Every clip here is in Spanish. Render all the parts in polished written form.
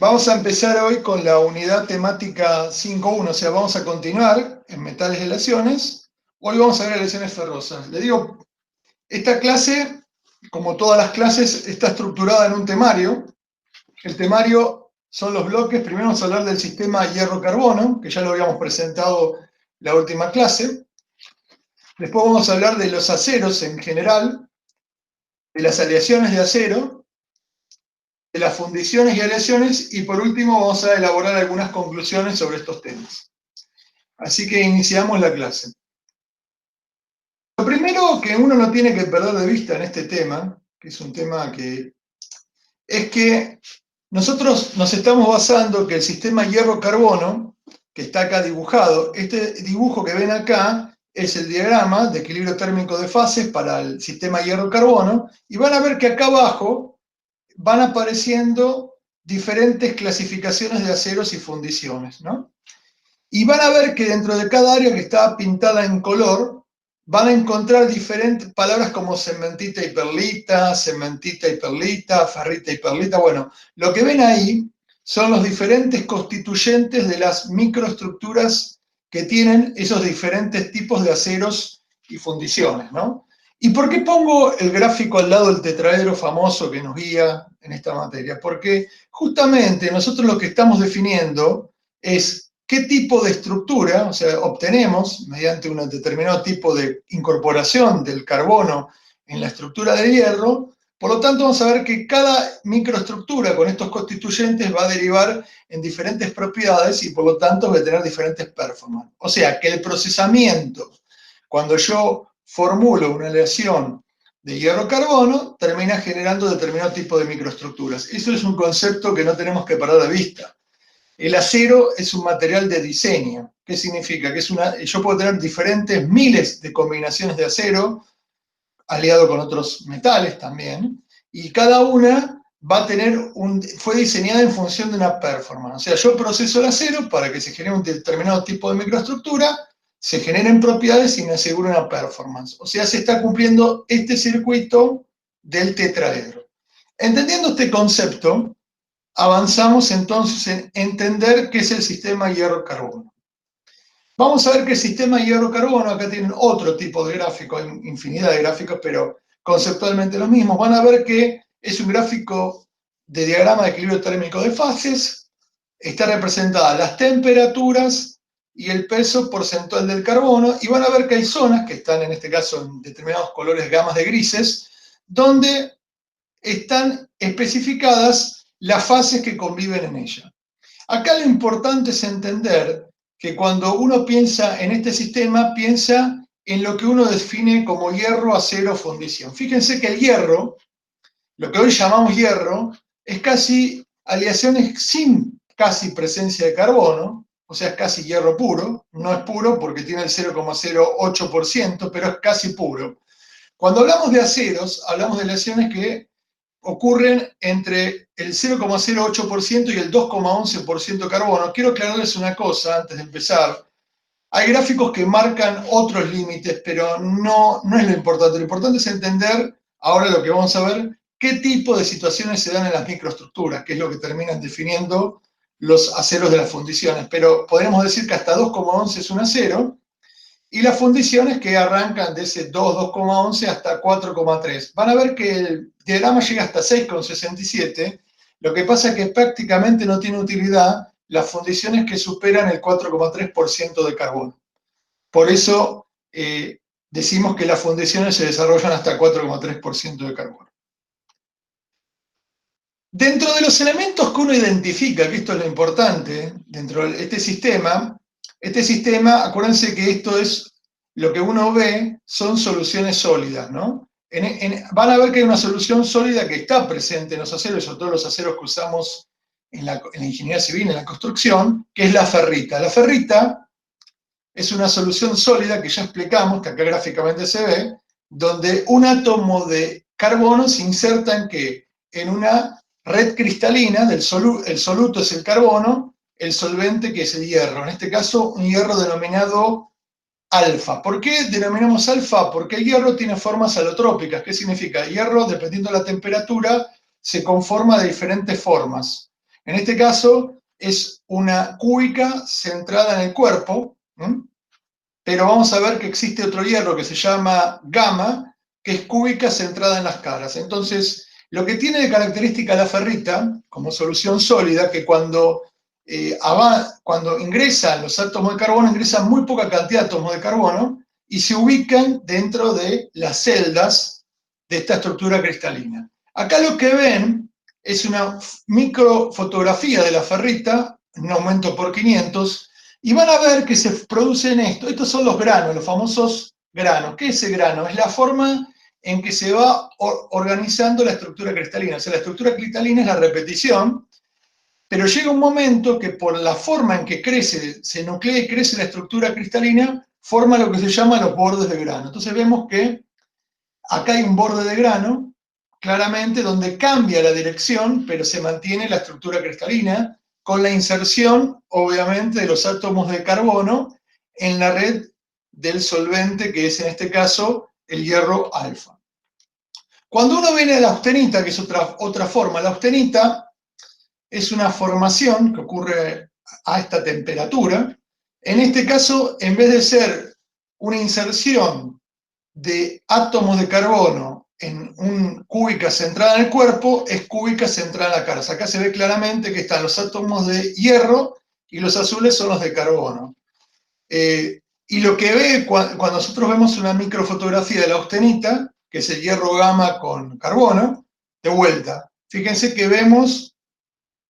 Vamos a empezar hoy con la unidad temática 5.1, o sea, vamos a continuar en metales y aleaciones. Hoy vamos a ver aleaciones ferrosas. Le digo, esta clase, como todas las clases, está estructurada en un temario. El temario son los bloques. Primero vamos a hablar del sistema hierro-carbono, que ya lo habíamos presentado la última clase. Después vamos a hablar de los aceros en general, de las aleaciones de acero, de las fundiciones y aleaciones, y por último vamos a elaborar algunas conclusiones sobre estos temas. Así que iniciamos la clase. Lo primero que uno no tiene que perder de vista en este tema, que es un tema es que nosotros nos estamos basando que el sistema hierro-carbono, que está acá dibujado, este dibujo que ven acá es el diagrama de equilibrio térmico de fases para el sistema hierro-carbono, y van a ver que acá abajo van apareciendo diferentes clasificaciones de aceros y fundiciones, ¿no? Y van a ver que dentro de cada área que está pintada en color, van a encontrar diferentes palabras como cementita y perlita, ferrita y perlita. Bueno, lo que ven ahí son los diferentes constituyentes de las microestructuras que tienen esos diferentes tipos de aceros y fundiciones, ¿no? ¿Y por qué pongo el gráfico al lado del tetraedro famoso que nos guía en esta materia? Porque justamente nosotros lo que estamos definiendo es qué tipo de estructura, o sea, obtenemos mediante un determinado tipo de incorporación del carbono en la estructura del hierro. Por lo tanto, vamos a ver que cada microestructura con estos constituyentes va a derivar en diferentes propiedades y por lo tanto va a tener diferentes performances. O sea, que el procesamiento, cuando yo formulo una aleación de hierro-carbono, termina generando determinado tipo de microestructuras. Eso es un concepto que no tenemos que perder de vista. El acero es un material de diseño. ¿Qué significa? Que yo puedo tener diferentes miles de combinaciones de acero, aliado con otros metales también, y cada una fue diseñada en función de una performance. O sea, yo proceso el acero para que se genere un determinado tipo de microestructura, se generen propiedades y me asegure una performance. O sea, se está cumpliendo este circuito del tetraedro. Entendiendo este concepto, avanzamos entonces en entender qué es el sistema hierro-carbono. Vamos a ver que el sistema hierro-carbono, acá tienen otro tipo de gráfico, hay infinidad de gráficos, pero conceptualmente los mismos. Van a ver que es un gráfico de diagrama de equilibrio térmico de fases, está representada las temperaturas y el peso porcentual del carbono, y van a ver que hay zonas, que están en este caso en determinados colores gamas de grises, donde están especificadas las fases que conviven en ella. Acá lo importante es entender que cuando uno piensa en este sistema, piensa en lo que uno define como hierro, acero, fundición. Fíjense que el hierro, lo que hoy llamamos hierro, es casi aleaciones sin casi presencia de carbono, o sea, es casi hierro puro. No es puro porque tiene el 0,08%, pero es casi puro. Cuando hablamos de aceros, hablamos de aleaciones que ocurren entre el 0,08% y el 2,11% de carbono. Quiero aclararles una cosa antes de empezar. Hay gráficos que marcan otros límites, pero no es lo importante. Lo importante es entender, ahora lo que vamos a ver, qué tipo de situaciones se dan en las microestructuras, que es lo que terminan definiendo los aceros de las fundiciones. Pero podríamos decir que hasta 2,11 es un acero, y las fundiciones que arrancan de ese 2,11 hasta 4,3. Van a ver que el diagrama llega hasta 6,67. Lo que pasa es que prácticamente no tiene utilidad las fundiciones que superan el 4,3% de carbono. Por eso decimos que las fundiciones se desarrollan hasta 4,3% de carbono. Dentro de los elementos que uno identifica, que esto es lo importante, dentro de este sistema, acuérdense que esto es lo que uno ve, son soluciones sólidas, ¿no? Van a ver que hay una solución sólida que está presente en los aceros, sobre todo los aceros que usamos en la ingeniería civil, en la construcción, que es la ferrita. La ferrita es una solución sólida que ya explicamos, que acá gráficamente se ve, donde un átomo de carbono se inserta en ¿qué? En una red cristalina, el soluto es el carbono, el solvente que es el hierro, en este caso un hierro denominado alfa. ¿Por qué denominamos alfa? Porque el hierro tiene formas alotrópicas. ¿Qué significa? El hierro, dependiendo de la temperatura, se conforma de diferentes formas. En este caso es una cúbica centrada en el cuerpo, pero vamos a ver que existe otro hierro que se llama gamma, que es cúbica centrada en las caras. Entonces, lo que tiene de característica la ferrita, como solución sólida, que cuando ingresan los átomos de carbono, ingresan muy poca cantidad de átomos de carbono y se ubican dentro de las celdas de esta estructura cristalina. Acá lo que ven es una microfotografía de la ferrita, un aumento por 500, y van a ver que se producen estos son los granos, los famosos granos. ¿Qué es ese grano? Es la forma en que se va organizando la estructura cristalina. O sea, la estructura cristalina es la repetición, pero llega un momento que por la forma en que crece, se nuclea y crece la estructura cristalina, forma lo que se llama los bordes de grano. Entonces vemos que acá hay un borde de grano, claramente, donde cambia la dirección, pero se mantiene la estructura cristalina, con la inserción, obviamente, de los átomos de carbono en la red del solvente, que es en este caso el hierro alfa. Cuando uno viene a la austenita, que es otra forma, la austenita es una formación que ocurre a esta temperatura. En este caso, en vez de ser una inserción de átomos de carbono en una cúbica centrada en el cuerpo, es cúbica centrada en la cara. Acá se ve claramente que están los átomos de hierro y los azules son los de carbono. Y lo que ve cuando nosotros vemos una microfotografía de la austenita, que es el hierro gamma con carbono, de vuelta, fíjense que vemos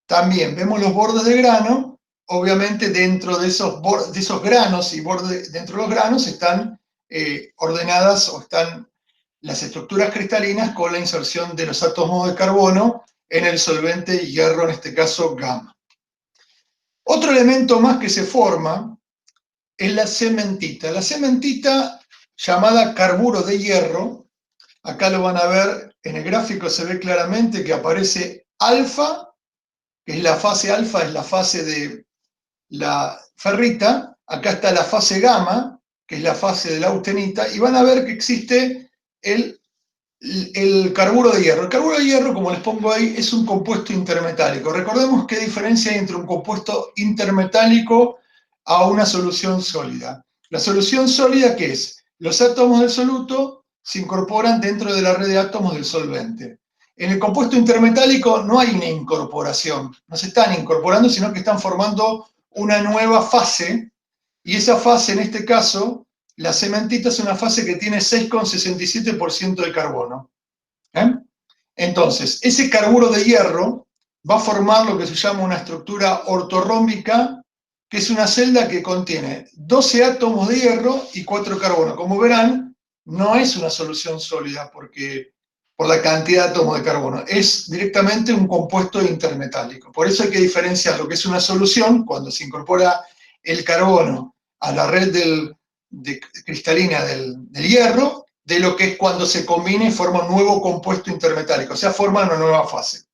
los bordes de grano, obviamente dentro de esos granos y dentro de los granos están ordenadas o están las estructuras cristalinas con la inserción de los átomos de carbono en el solvente hierro, en este caso gamma. Otro elemento más que se forma es la cementita. La cementita, llamada carburo de hierro, acá lo van a ver, en el gráfico se ve claramente que aparece alfa, que es la fase alfa, es la fase de la ferrita, acá está la fase gamma, que es la fase de la austenita, y van a ver que existe el carburo de hierro. El carburo de hierro, como les pongo ahí, es un compuesto intermetálico. Recordemos qué diferencia hay entre un compuesto intermetálico a una solución sólida. La solución sólida, ¿qué es? Los átomos del soluto se incorporan dentro de la red de átomos del solvente. En el compuesto intermetálico no hay una incorporación, no se están incorporando, sino que están formando una nueva fase, y esa fase, en este caso, la cementita, es una fase que tiene 6,67% de carbono. Entonces, ese carburo de hierro va a formar lo que se llama una estructura ortorrómbica, que es una celda que contiene 12 átomos de hierro y 4 carbono. Como verán, no es una solución sólida por la cantidad de átomos de carbono, es directamente un compuesto intermetálico. Por eso hay que diferenciar lo que es una solución, cuando se incorpora el carbono a la red cristalina del hierro, de lo que es cuando se combina y forma un nuevo compuesto intermetálico, o sea, forma una nueva fase.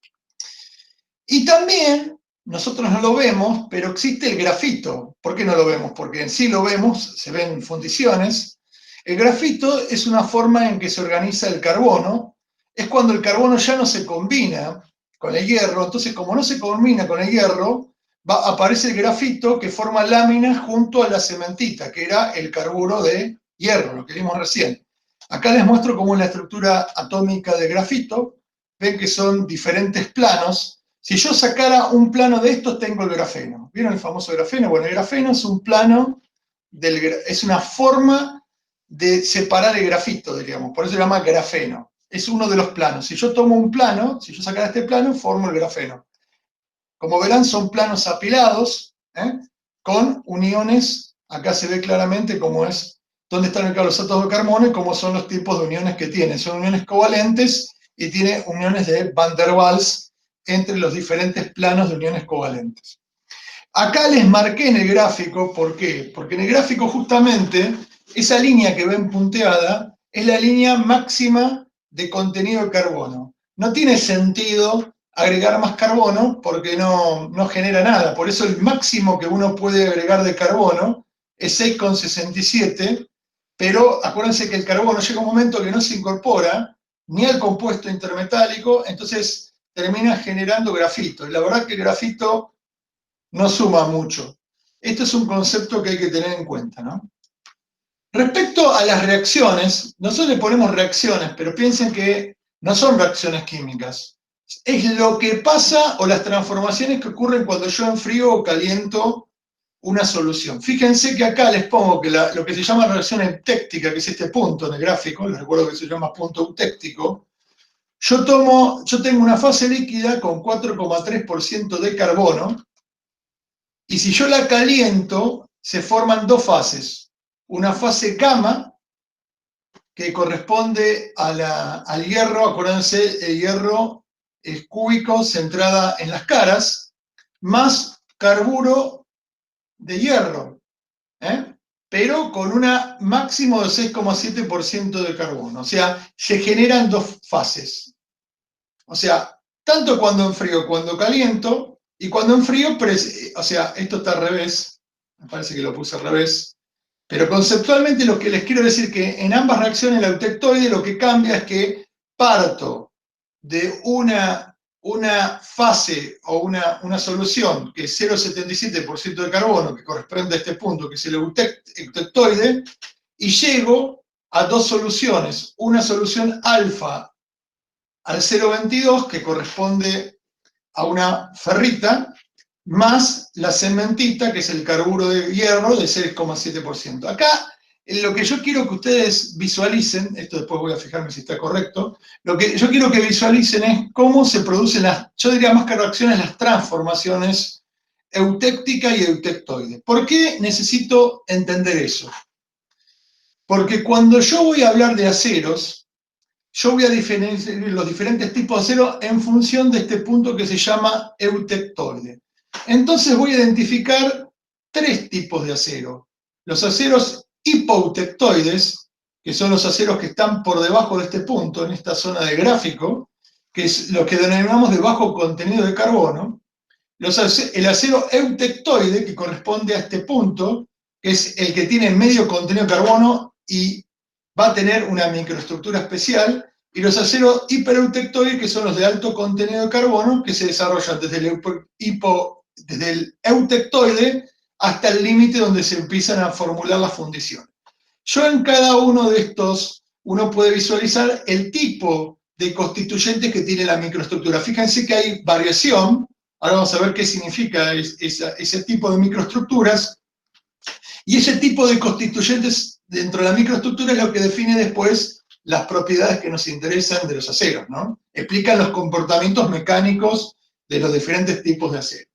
Y también, nosotros no lo vemos, pero existe el grafito. ¿Por qué no lo vemos? Porque en sí lo vemos, se ven fundiciones. El grafito es una forma en que se organiza el carbono, es cuando el carbono ya no se combina con el hierro, entonces como no se combina con el hierro, aparece el grafito que forma láminas junto a la cementita, que era el carburo de hierro, lo que vimos recién. Acá les muestro cómo es la estructura atómica de grafito. Ven que son diferentes planos. Si yo sacara un plano de estos, tengo el grafeno. ¿Vieron el famoso grafeno? Bueno, el grafeno es un plano, es una forma de separar el grafito, diríamos. Por eso se llama grafeno. Es uno de los planos. Si yo tomo un plano, si yo sacara este plano, formo el grafeno. Como verán, son planos apilados, con uniones. Acá se ve claramente cómo es, dónde están ubicados los átomos de carbono y cómo son los tipos de uniones que tienen. Son uniones covalentes y tiene uniones de Van der Waals entre los diferentes planos de uniones covalentes. Acá les marqué en el gráfico, ¿por qué? Porque en el gráfico justamente esa línea que ven punteada es la línea máxima de contenido de carbono. No tiene sentido agregar más carbono porque no genera nada. Por eso el máximo que uno puede agregar de carbono es 6,67, pero acuérdense que el carbono llega un momento que no se incorpora ni al compuesto intermetálico, entonces termina generando grafito. Y la verdad que el grafito no suma mucho. Esto es un concepto que hay que tener en cuenta, ¿no? Respecto a las reacciones, nosotros le ponemos reacciones, pero piensen que no son reacciones químicas. Es lo que pasa o las transformaciones que ocurren cuando yo enfrío o caliento una solución. Fíjense que acá les pongo que lo que se llama reacción eutéctica, que es este punto en el gráfico, les recuerdo que se llama punto eutéctico. Yo tengo una fase líquida con 4,3% de carbono, y si yo la caliento, se forman dos fases. Una fase gamma, que corresponde al hierro, acuérdense, el hierro es cúbico, centrada en las caras, más carburo de hierro, pero con un máximo de 6,7% de carbono. O sea, se generan dos fases. O sea, tanto cuando enfrío, cuando caliento, y cuando enfrío, o sea, esto está al revés, me parece que lo puse al revés, pero conceptualmente lo que les quiero decir es que en ambas reacciones el eutectoide lo que cambia es que parto de una fase o una solución que es 0,77% de carbono, que corresponde a este punto, que es el eutectoide, y llego a dos soluciones. Una solución alfa al 0,22, que corresponde a una ferrita, más la cementita, que es el carburo de hierro, de 6,7%. Acá, lo que yo quiero que ustedes visualicen, esto después voy a fijarme si está correcto, lo que yo quiero que visualicen es cómo se producen yo diría más que reacciones, las transformaciones eutéctica y eutectoide. ¿Por qué necesito entender eso? Porque cuando yo voy a hablar de aceros, yo voy a diferenciar los diferentes tipos de acero en función de este punto que se llama eutectoide. Entonces voy a identificar tres tipos de acero. Los aceros hipoeutectoides, que son los aceros que están por debajo de este punto, en esta zona de gráfico, que es lo que denominamos de bajo contenido de carbono. El acero eutectoide, que corresponde a este punto, que es el que tiene medio contenido de carbono y va a tener una microestructura especial, y los aceros hipereutectoides, que son los de alto contenido de carbono, que se desarrollan desde el eutectoide hasta el límite donde se empiezan a formular las fundiciones. Yo en cada uno de estos, uno puede visualizar el tipo de constituyentes que tiene la microestructura. Fíjense que hay variación. Ahora vamos a ver qué significa ese tipo de microestructuras. Y ese tipo de constituyentes dentro de la microestructura es lo que define después las propiedades que nos interesan de los aceros, ¿no? Explican los comportamientos mecánicos de los diferentes tipos de acero.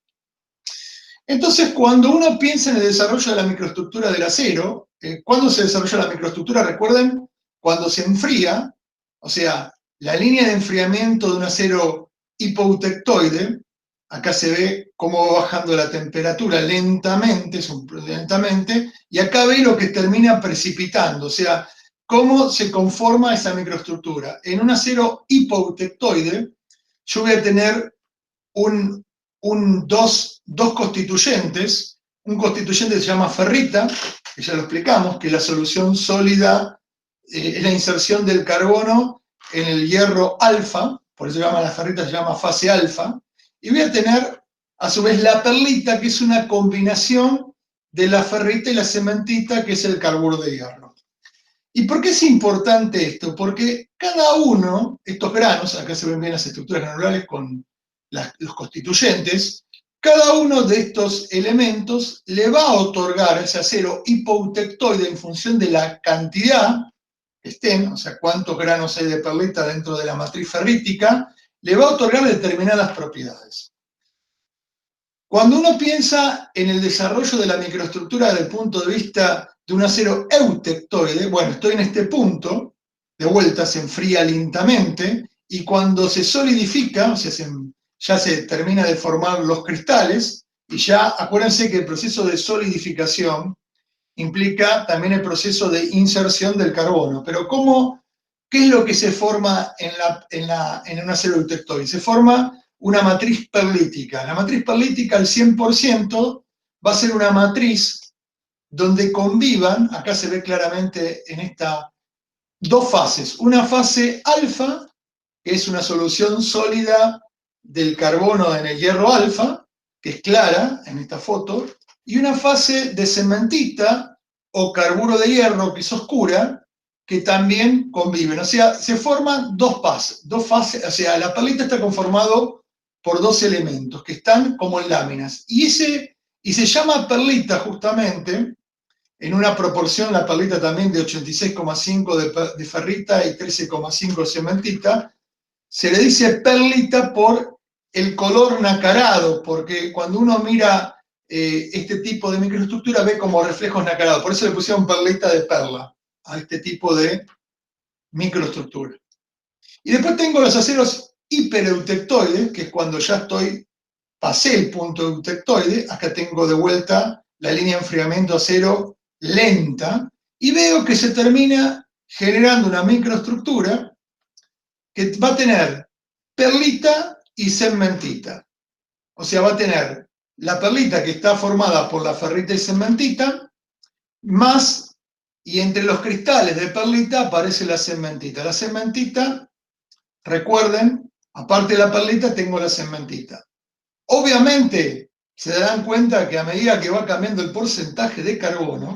Entonces, cuando uno piensa en el desarrollo de la microestructura del acero, ¿cuándo se desarrolla la microestructura? Recuerden, cuando se enfría, o sea, la línea de enfriamiento de un acero hipoeutectoide, acá se ve cómo va bajando la temperatura lentamente, y acá ve lo que termina precipitando, o sea, cómo se conforma esa microestructura. En un acero hipoeutectoide, yo voy a tener dos constituyentes. Un constituyente se llama ferrita, que ya lo explicamos, que es la solución sólida, es la inserción del carbono en el hierro alfa, por eso la ferrita se llama fase alfa, y voy a tener a su vez la perlita, que es una combinación de la ferrita y la cementita, que es el carburo de hierro. ¿Y por qué es importante esto? Porque cada uno, estos granos, acá se ven bien las estructuras granulares con los constituyentes, cada uno de estos elementos le va a otorgar a ese acero hipoeutectoide en función de la cantidad que estén, o sea, cuántos granos hay de perlita dentro de la matriz ferrítica, le va a otorgar determinadas propiedades. Cuando uno piensa en el desarrollo de la microestructura desde el punto de vista de un acero eutectoide, bueno, estoy en este punto, de vuelta se enfría lentamente, y cuando se solidifica, o sea, ya se termina de formar los cristales, y ya acuérdense que el proceso de solidificación implica también el proceso de inserción del carbono. Pero ¿qué es lo que se forma en un acero eutectoide? Se forma una matriz perlítica. La matriz perlítica al 100% va a ser una matriz donde convivan, acá se ve claramente en estas dos fases, una fase alfa, que es una solución sólida del carbono en el hierro alfa, que es clara en esta foto, y una fase de cementita o carburo de hierro, que es oscura, que también conviven. O sea, se forman dos fases, o sea, la perlita está conformado por dos elementos que están como en láminas. Y se llama perlita justamente, en una proporción, la perlita también de 86,5 de ferrita y 13,5 de cementita, se le dice perlita por el color nacarado, porque cuando uno mira este tipo de microestructura ve como reflejos nacarados, por eso le pusieron perlita de perla a este tipo de microestructura. Y después tengo los aceros hipereutectoides, que es cuando ya pasé el punto eutectoide, acá tengo de vuelta la línea de enfriamiento acero lenta, y veo que se termina generando una microestructura que va a tener perlita y cementita. O sea, va a tener la perlita que está formada por la ferrita y cementita, más, y entre los cristales de perlita aparece la cementita. La cementita, recuerden, aparte de la perlita tengo la cementita. Obviamente, se darán cuenta que a medida que va cambiando el porcentaje de carbono,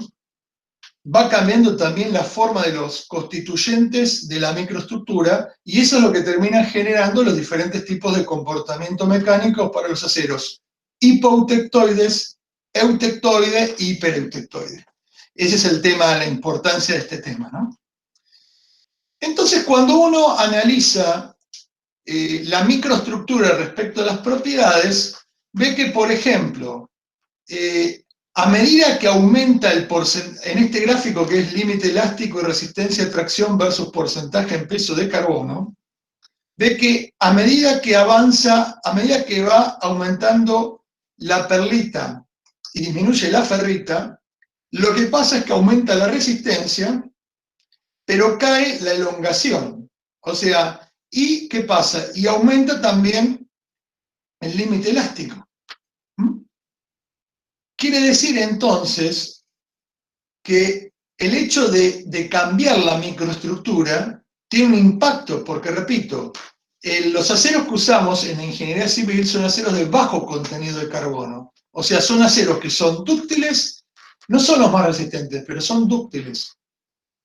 va cambiando también la forma de los constituyentes de la microestructura, y eso es lo que termina generando los diferentes tipos de comportamiento mecánico para los aceros hipoeutectoides, eutectoide y hipereutectoide. Ese es el tema, la importancia de este tema, ¿no? Entonces, cuando uno analiza la microestructura respecto a las propiedades, ve que, por ejemplo, a medida que aumenta el porcentaje, en este gráfico que es límite elástico y resistencia a tracción versus porcentaje en peso de carbono, ve que a medida que avanza, a medida que va aumentando la perlita y disminuye la ferrita, lo que pasa es que aumenta la resistencia, pero cae la elongación. O sea, ¿y qué pasa? Y aumenta también el límite elástico. Quiere decir entonces que el hecho de cambiar la microestructura tiene un impacto, porque repito, los aceros que usamos en la ingeniería civil son aceros de bajo contenido de carbono. O sea, son aceros que son dúctiles, no son los más resistentes, pero son dúctiles.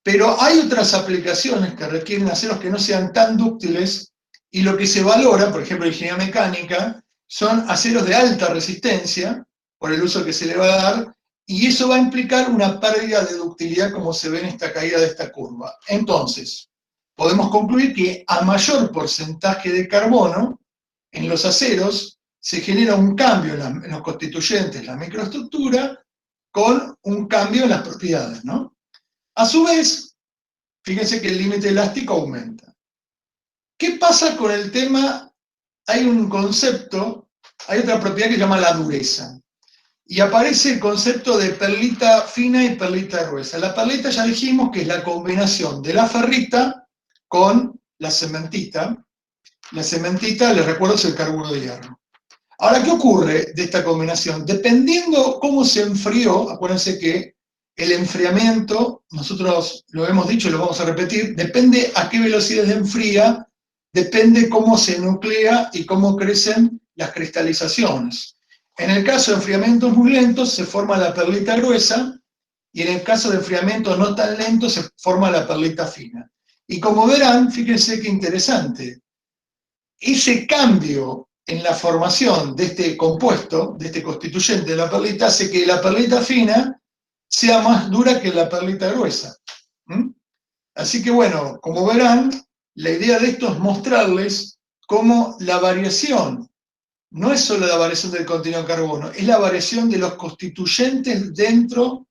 Pero hay otras aplicaciones que requieren aceros que no sean tan dúctiles, y lo que se valora, por ejemplo, en ingeniería mecánica, son aceros de alta resistencia, por el uso que se le va a dar, y eso va a implicar una pérdida de ductilidad, como se ve en esta caída de esta curva. Entonces, podemos concluir que a mayor porcentaje de carbono en los aceros se genera un cambio en los constituyentes, la microestructura, con un cambio en las propiedades, ¿no? A su vez, fíjense que el límite elástico aumenta. ¿Qué pasa con el tema? Hay un concepto, hay otra propiedad que se llama la dureza. Y aparece el concepto de perlita fina y perlita gruesa. La perlita ya dijimos que es la combinación de la ferrita con la cementita. La cementita, les recuerdo, es el carburo de hierro. Ahora, ¿qué ocurre de esta combinación? Dependiendo cómo se enfrió, acuérdense que el enfriamiento, nosotros lo hemos dicho y lo vamos a repetir, depende a qué velocidad se enfría, depende cómo se nuclea y cómo crecen las cristalizaciones. En el caso de enfriamientos muy lentos se forma la perlita gruesa, y en el caso de enfriamientos no tan lentos se forma la perlita fina. Y como verán, fíjense qué interesante, ese cambio en la formación de este compuesto, de este constituyente de la perlita, hace que la perlita fina sea más dura que la perlita gruesa. Así que bueno, como verán, la idea de esto es mostrarles cómo la variación no es solo la variación del contenido de carbono, es la variación de los constituyentes dentro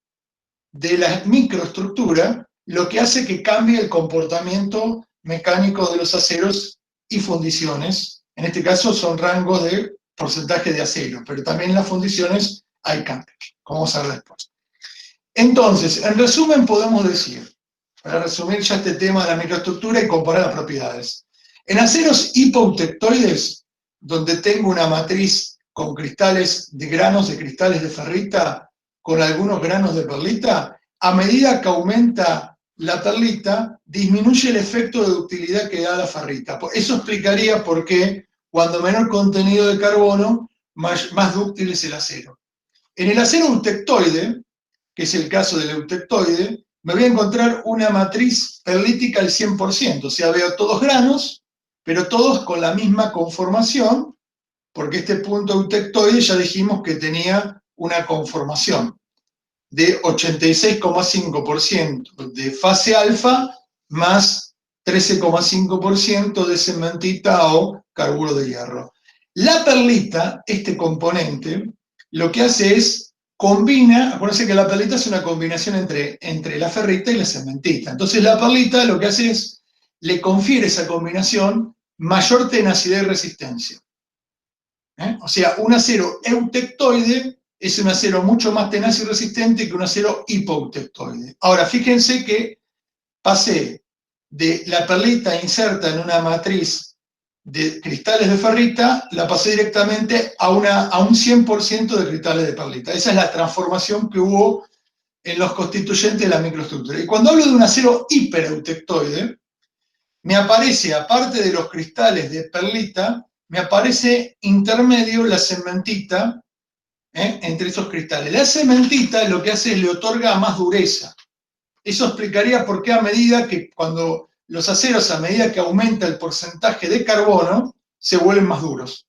de la microestructura, lo que hace que cambie el comportamiento mecánico de los aceros y fundiciones. En este caso son rangos de porcentaje de acero, pero también en las fundiciones hay cambios, como vamos a ver después. Entonces, en resumen podemos decir, para resumir ya este tema de la microestructura y comparar las propiedades, en aceros hipoeutectoides, donde tengo una matriz con cristales de granos de cristales de ferrita con algunos granos de perlita, a medida que aumenta la perlita, disminuye el efecto de ductilidad que da la ferrita. Eso explicaría por qué Cuando menor contenido de carbono, más dúctil es el acero. En el acero eutectoide, que es el caso del eutectoide, me voy a encontrar una matriz perlítica al 100%, o sea, veo todos granos, pero todos con la misma conformación, porque este punto eutectoide ya dijimos que tenía una conformación de 86,5% de fase alfa más 13,5% de cementita o carburo de hierro. La perlita, este componente, lo que hace es combina, acuérdense que la perlita es una combinación entre la ferrita y la cementita. Entonces la perlita lo que hace es, le confiere esa combinación mayor tenacidad y resistencia. O sea, un acero eutectoide es un acero mucho más tenaz y resistente que un acero hipoeutectoide. Ahora, fíjense que pasé de la perlita inserta en una matriz de cristales de ferrita, la pasé directamente a un 100% de cristales de perlita. Esa es la transformación que hubo en los constituyentes de la microestructura. Y cuando hablo de un acero hipereutectoide, me aparece, aparte de los cristales de perlita, me aparece intermedio la cementita entre esos cristales. La cementita lo que hace es le otorga más dureza. Eso explicaría por qué a medida que cuando los aceros, a medida que aumenta el porcentaje de carbono, se vuelven más duros.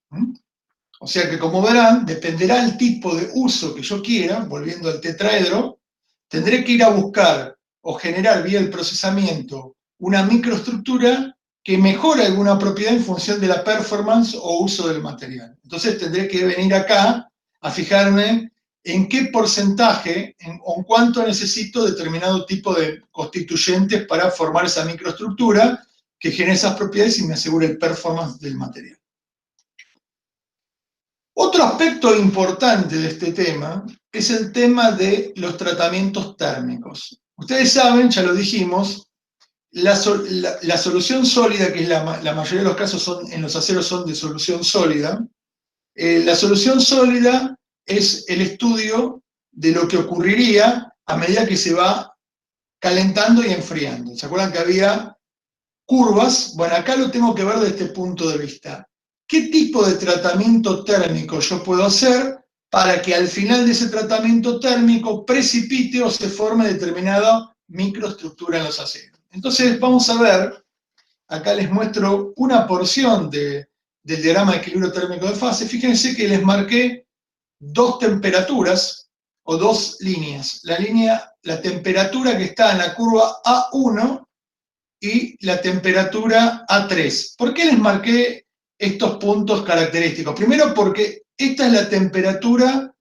O sea que, como verán, dependerá el tipo de uso que yo quiera, volviendo al tetraedro, tendré que ir a buscar o generar vía el procesamiento una microestructura que mejore alguna propiedad en función de la performance o uso del material. Entonces tendré que venir acá a fijarme en qué porcentaje o en cuánto necesito determinado tipo de constituyentes para formar esa microestructura que genere esas propiedades y me asegure el performance del material. Otro aspecto importante de este tema es el tema de los tratamientos térmicos. Ustedes saben, ya lo dijimos, la solución sólida, que es la mayoría de los casos en los aceros son de solución sólida, la solución sólida es el estudio de lo que ocurriría a medida que se va calentando y enfriando. ¿Se acuerdan que había curvas? Bueno, acá lo tengo que ver desde este punto de vista. ¿Qué tipo de tratamiento térmico yo puedo hacer para que al final de ese tratamiento térmico precipite o se forme determinada microestructura en los aceros? Entonces vamos a ver, acá les muestro una porción del diagrama de equilibrio térmico de fase. Fíjense que les marqué dos temperaturas o dos líneas. La temperatura que está en la curva A1 y la temperatura A3. ¿Por qué les marqué estos puntos característicos? Primero porque esta es la temperatura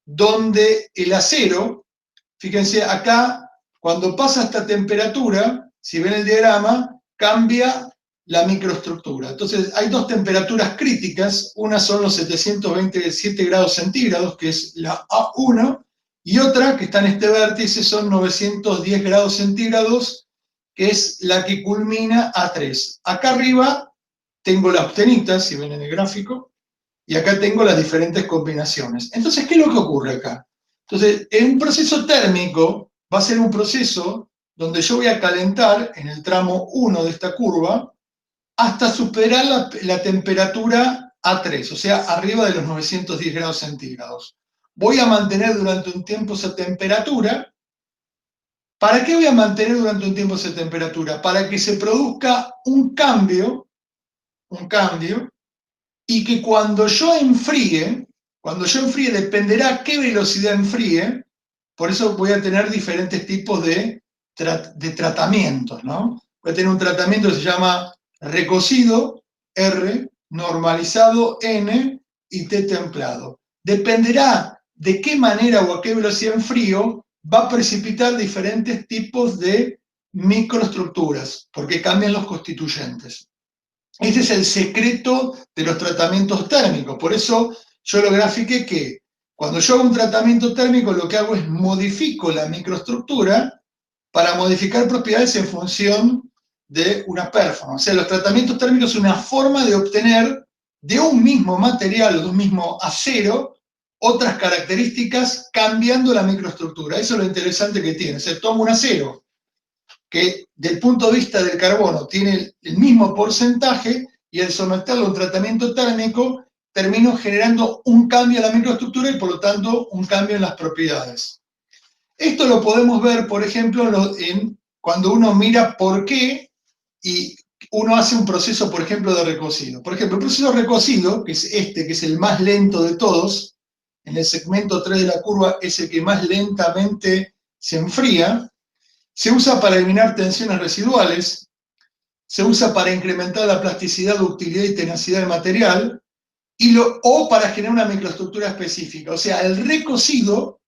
donde el acero, fíjense acá, cuando pasa esta temperatura, si ven el diagrama, cambia la microestructura. Entonces hay dos temperaturas críticas, una son los 727 grados centígrados, que es la A1, y otra, que está en este vértice, son 910 grados centígrados, que es la que culmina A3. Acá arriba tengo la austenita, si ven en el gráfico, y acá tengo las diferentes combinaciones. Entonces, ¿qué es lo que ocurre acá? Entonces, en un proceso térmico va a ser un proceso donde yo voy a calentar en el tramo 1 de esta curva hasta superar la temperatura A3, o sea, arriba de los 910 grados centígrados. Voy a mantener durante un tiempo esa temperatura. ¿Para qué voy a mantener durante un tiempo esa temperatura? Para que se produzca un cambio, y que cuando yo enfríe dependerá a qué velocidad enfríe, por eso voy a tener diferentes tipos de tratamientos, ¿no? Voy a tener un tratamiento que se llama recocido, R, normalizado, N, y T templado. Dependerá de qué manera o a qué velocidad enfrío, va a precipitar diferentes tipos de microestructuras, porque cambian los constituyentes. Este es el secreto de los tratamientos térmicos. Por eso yo lo grafiqué que cuando yo hago un tratamiento térmico, lo que hago es modifico la microestructura para modificar propiedades en función de una performance. O sea, los tratamientos térmicos son una forma de obtener de un mismo material o de un mismo acero otras características cambiando la microestructura. Eso es lo interesante que tiene. O sea, tomo un acero que del punto de vista del carbono tiene el mismo porcentaje, y al someterlo a un tratamiento térmico, termino generando un cambio en la microestructura y por lo tanto un cambio en las propiedades. Esto lo podemos ver, por ejemplo, cuando uno mira por qué y uno hace un proceso, por ejemplo, de recocido. Por ejemplo, el proceso de recocido, que es este, que es el más lento de todos, en el segmento 3 de la curva es el que más lentamente se enfría, se usa para eliminar tensiones residuales, se usa para incrementar la plasticidad, ductilidad y tenacidad del material, o para generar una microestructura específica. O sea, el recocido,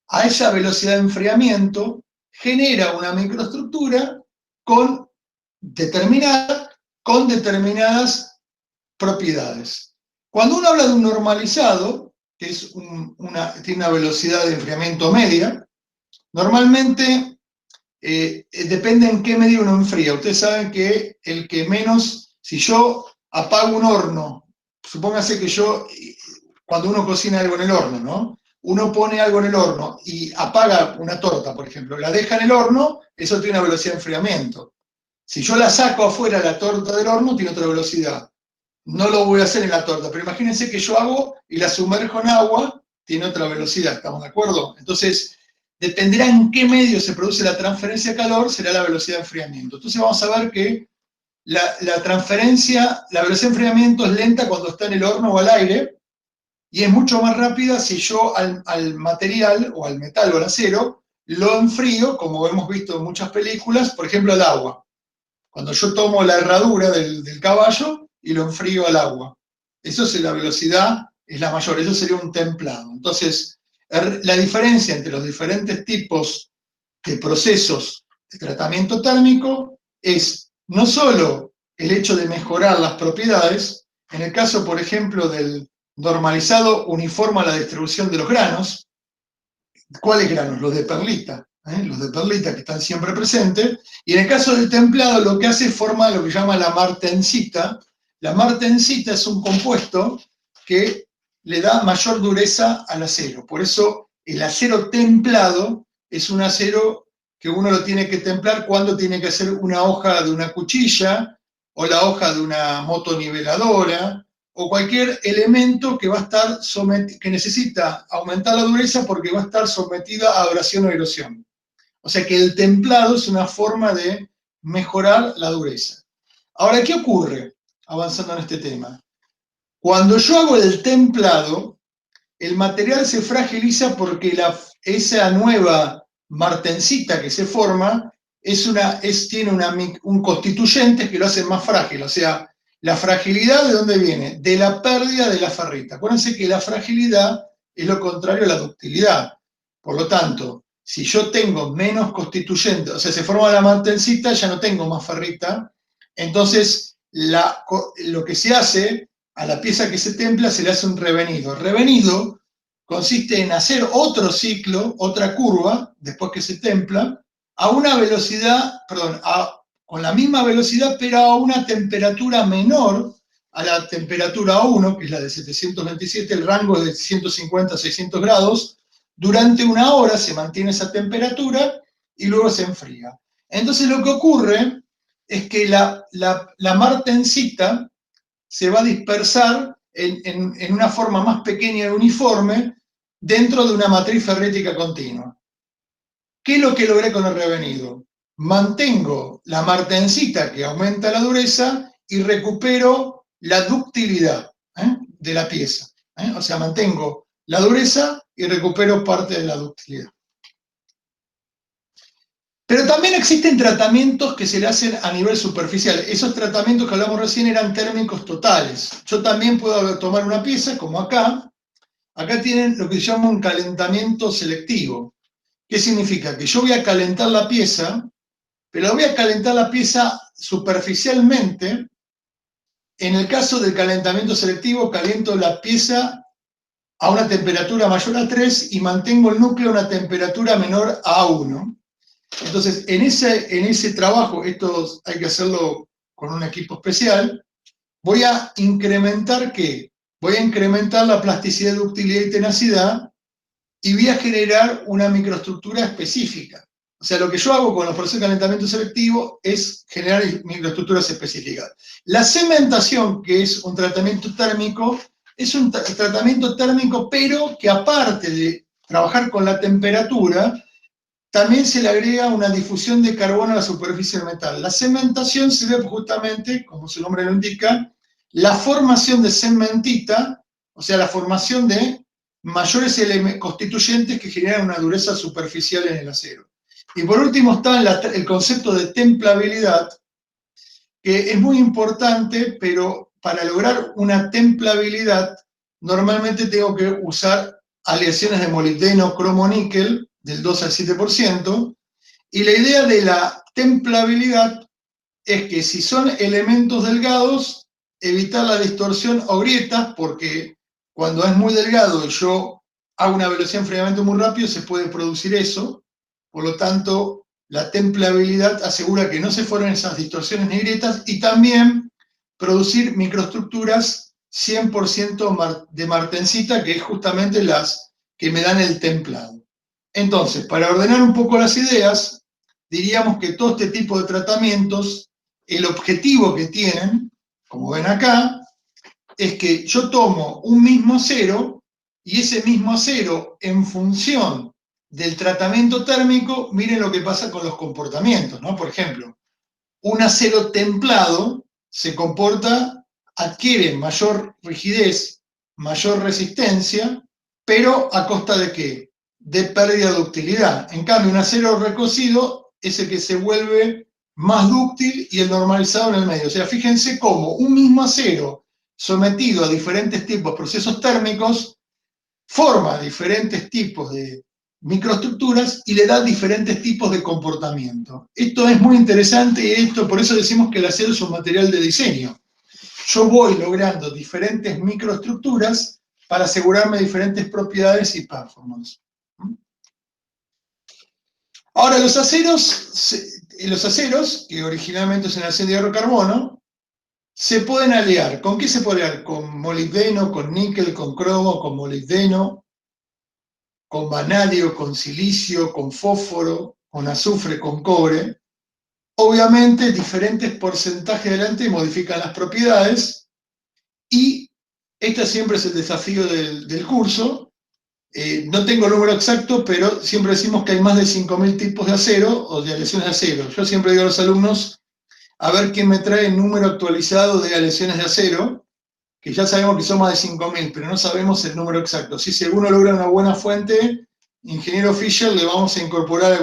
a esa velocidad de enfriamiento, genera una microestructura determinada con determinadas propiedades. Cuando uno habla de un normalizado, que tiene una velocidad de enfriamiento media, normalmente depende en qué medida uno enfría. Ustedes saben que el que menos, si yo apago un horno, supóngase que cuando uno cocina algo en el horno, ¿no? Uno pone algo en el horno y apaga una torta, por ejemplo, la deja en el horno, eso tiene una velocidad de enfriamiento. Si yo la saco afuera la torta del horno, tiene otra velocidad. No lo voy a hacer en la torta, pero imagínense que yo hago y la sumerjo en agua, tiene otra velocidad, ¿estamos de acuerdo? Entonces, dependerá en qué medio se produce la transferencia de calor, será la velocidad de enfriamiento. Entonces vamos a ver que la velocidad de enfriamiento es lenta cuando está en el horno o al aire, y es mucho más rápida si yo al material, o al metal o al acero, lo enfrío, como hemos visto en muchas películas, por ejemplo, al agua. Cuando yo tomo la herradura del caballo y lo enfrío al agua. Eso es la velocidad, es la mayor, eso sería un templado. Entonces, la diferencia entre los diferentes tipos de procesos de tratamiento térmico es no solo el hecho de mejorar las propiedades, en el caso, por ejemplo, del normalizado uniforma la distribución de los granos. ¿Cuáles granos? Los de perlita. Los de perlita que están siempre presentes, y en el caso del templado lo que hace es forma lo que llama la martensita. La martensita es un compuesto que le da mayor dureza al acero, por eso el acero templado es un acero que uno lo tiene que templar cuando tiene que hacer una hoja de una cuchilla, o la hoja de una motoniveladora, o cualquier elemento que va a estar que necesita aumentar la dureza porque va a estar sometida a abrasión o erosión. O sea que el templado es una forma de mejorar la dureza. Ahora, ¿qué ocurre avanzando en este tema? Cuando yo hago el templado, el material se fragiliza porque esa nueva martensita que se forma tiene un constituyente que lo hace más frágil. O sea, la fragilidad, ¿de dónde viene? De la pérdida de la ferrita. Acuérdense que la fragilidad es lo contrario a la ductilidad. Por lo tanto, si yo tengo menos constituyente, o sea, se forma la martensita, ya no tengo más ferrita, entonces lo que se hace a la pieza que se templa se le hace un revenido. El revenido consiste en hacer otro ciclo, otra curva, después que se templa, a una velocidad, perdón, con la misma velocidad, pero a una temperatura menor a la temperatura 1, que es la de 727, el rango es de 150 a 600 grados, durante una hora se mantiene esa temperatura y luego se enfría. Entonces lo que ocurre es que la martensita se va a dispersar en una forma más pequeña y uniforme dentro de una matriz ferrítica continua. ¿Qué es lo que logré con el revenido? Mantengo la martensita que aumenta la dureza y recupero la ductilidad de la pieza. O sea, mantengo la dureza y recupero parte de la ductilidad. Pero también existen tratamientos que se le hacen a nivel superficial. Esos tratamientos que hablamos recién eran térmicos totales. Yo también puedo tomar una pieza, como acá. Acá tienen lo que se llama un calentamiento selectivo. ¿Qué significa? Que yo voy a calentar la pieza, pero voy a calentar la pieza superficialmente. En el caso del calentamiento selectivo, caliento la pieza a una temperatura mayor a 3 y mantengo el núcleo a una temperatura menor a 1. Entonces, en ese trabajo, esto hay que hacerlo con un equipo especial, voy a incrementar ¿qué? Voy a incrementar la plasticidad, ductilidad y tenacidad, y voy a generar una microestructura específica. O sea, lo que yo hago con los procesos de calentamiento selectivo es generar microestructuras específicas. La cementación, que es un tratamiento térmico, es un tratamiento térmico, pero que aparte de trabajar con la temperatura, también se le agrega una difusión de carbono a la superficie del metal. La cementación se ve justamente, como su nombre lo indica, la formación de cementita, o sea, la formación de mayores constituyentes que generan una dureza superficial en el acero. Y por último está el concepto de templabilidad, que es muy importante, pero para lograr una templabilidad, normalmente tengo que usar aleaciones de molibdeno, cromo, níquel, del 2 al 7%, y la idea de la templabilidad es que si son elementos delgados, evitar la distorsión o grietas, porque cuando es muy delgado y yo hago una velocidad de enfriamiento muy rápido, se puede producir eso. Por lo tanto, la templabilidad asegura que no se formen esas distorsiones ni grietas, y también producir microestructuras 100% de martensita, que es justamente las que me dan el templado. Entonces, para ordenar un poco las ideas, diríamos que todo este tipo de tratamientos, el objetivo que tienen, como ven acá, es que yo tomo un mismo acero, y ese mismo acero, en función del tratamiento térmico, miren lo que pasa con los comportamientos, ¿no? Por ejemplo, un acero templado se comporta, adquiere mayor rigidez, mayor resistencia, pero ¿a costa de qué? De pérdida de ductilidad. En cambio, un acero recocido es el que se vuelve más dúctil y el normalizado en el medio. O sea, fíjense cómo un mismo acero sometido a diferentes tipos de procesos térmicos forma diferentes tipos de microestructuras y le da diferentes tipos de comportamiento. Esto es muy interesante, y por eso decimos que el acero es un material de diseño. Yo voy logrando diferentes microestructuras para asegurarme diferentes propiedades y performance. Ahora, los aceros, que originalmente son acero de hierro-carbono, se pueden aliar. ¿Con qué se puede aliar? Con molibdeno, con níquel, con cromo, con molibdeno, con vanadio, con silicio, con fósforo, con azufre, con cobre. Obviamente, diferentes porcentajes adelante modifican las propiedades, y este siempre es el desafío del curso. No tengo el número exacto, pero siempre decimos que hay más de 5.000 tipos de acero o de aleaciones de acero. Yo siempre digo a los alumnos, a ver quién me trae el número actualizado de aleaciones de acero, que ya sabemos que son más de 5.000, pero no sabemos el número exacto. Si alguno logra una buena fuente, ingeniero Fisher, le vamos a incorporar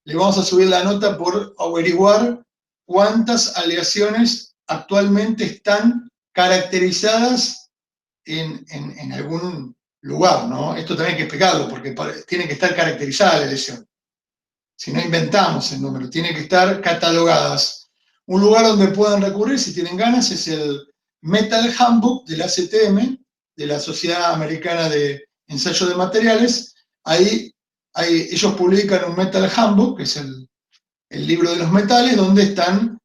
le vamos a subir la nota por averiguar cuántas aleaciones actualmente están caracterizadas en algún lugar, ¿no? Esto también hay que explicarlo, porque tiene que estar caracterizada la aleación. Si no inventamos el número, tiene que estar catalogadas. Un lugar donde puedan recurrir, si tienen ganas, es el Metal Handbook de la ACTM, de la Sociedad Americana de Ensayo de Materiales. Ahí ellos publican un Metal Handbook, que es el libro de los metales, donde están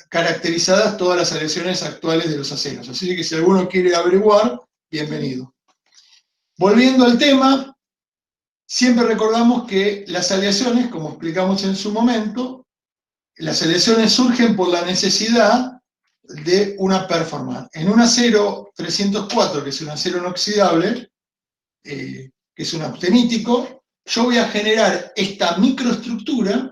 caracterizadas todas las aleaciones actuales de los aceros. Así que si alguno quiere averiguar, bienvenido. Volviendo al tema, siempre recordamos que las aleaciones, como explicamos en su momento, las aleaciones surgen por la necesidad de una performance. En un acero 304, que es un acero inoxidable, que es un austenítico, yo voy a generar esta microestructura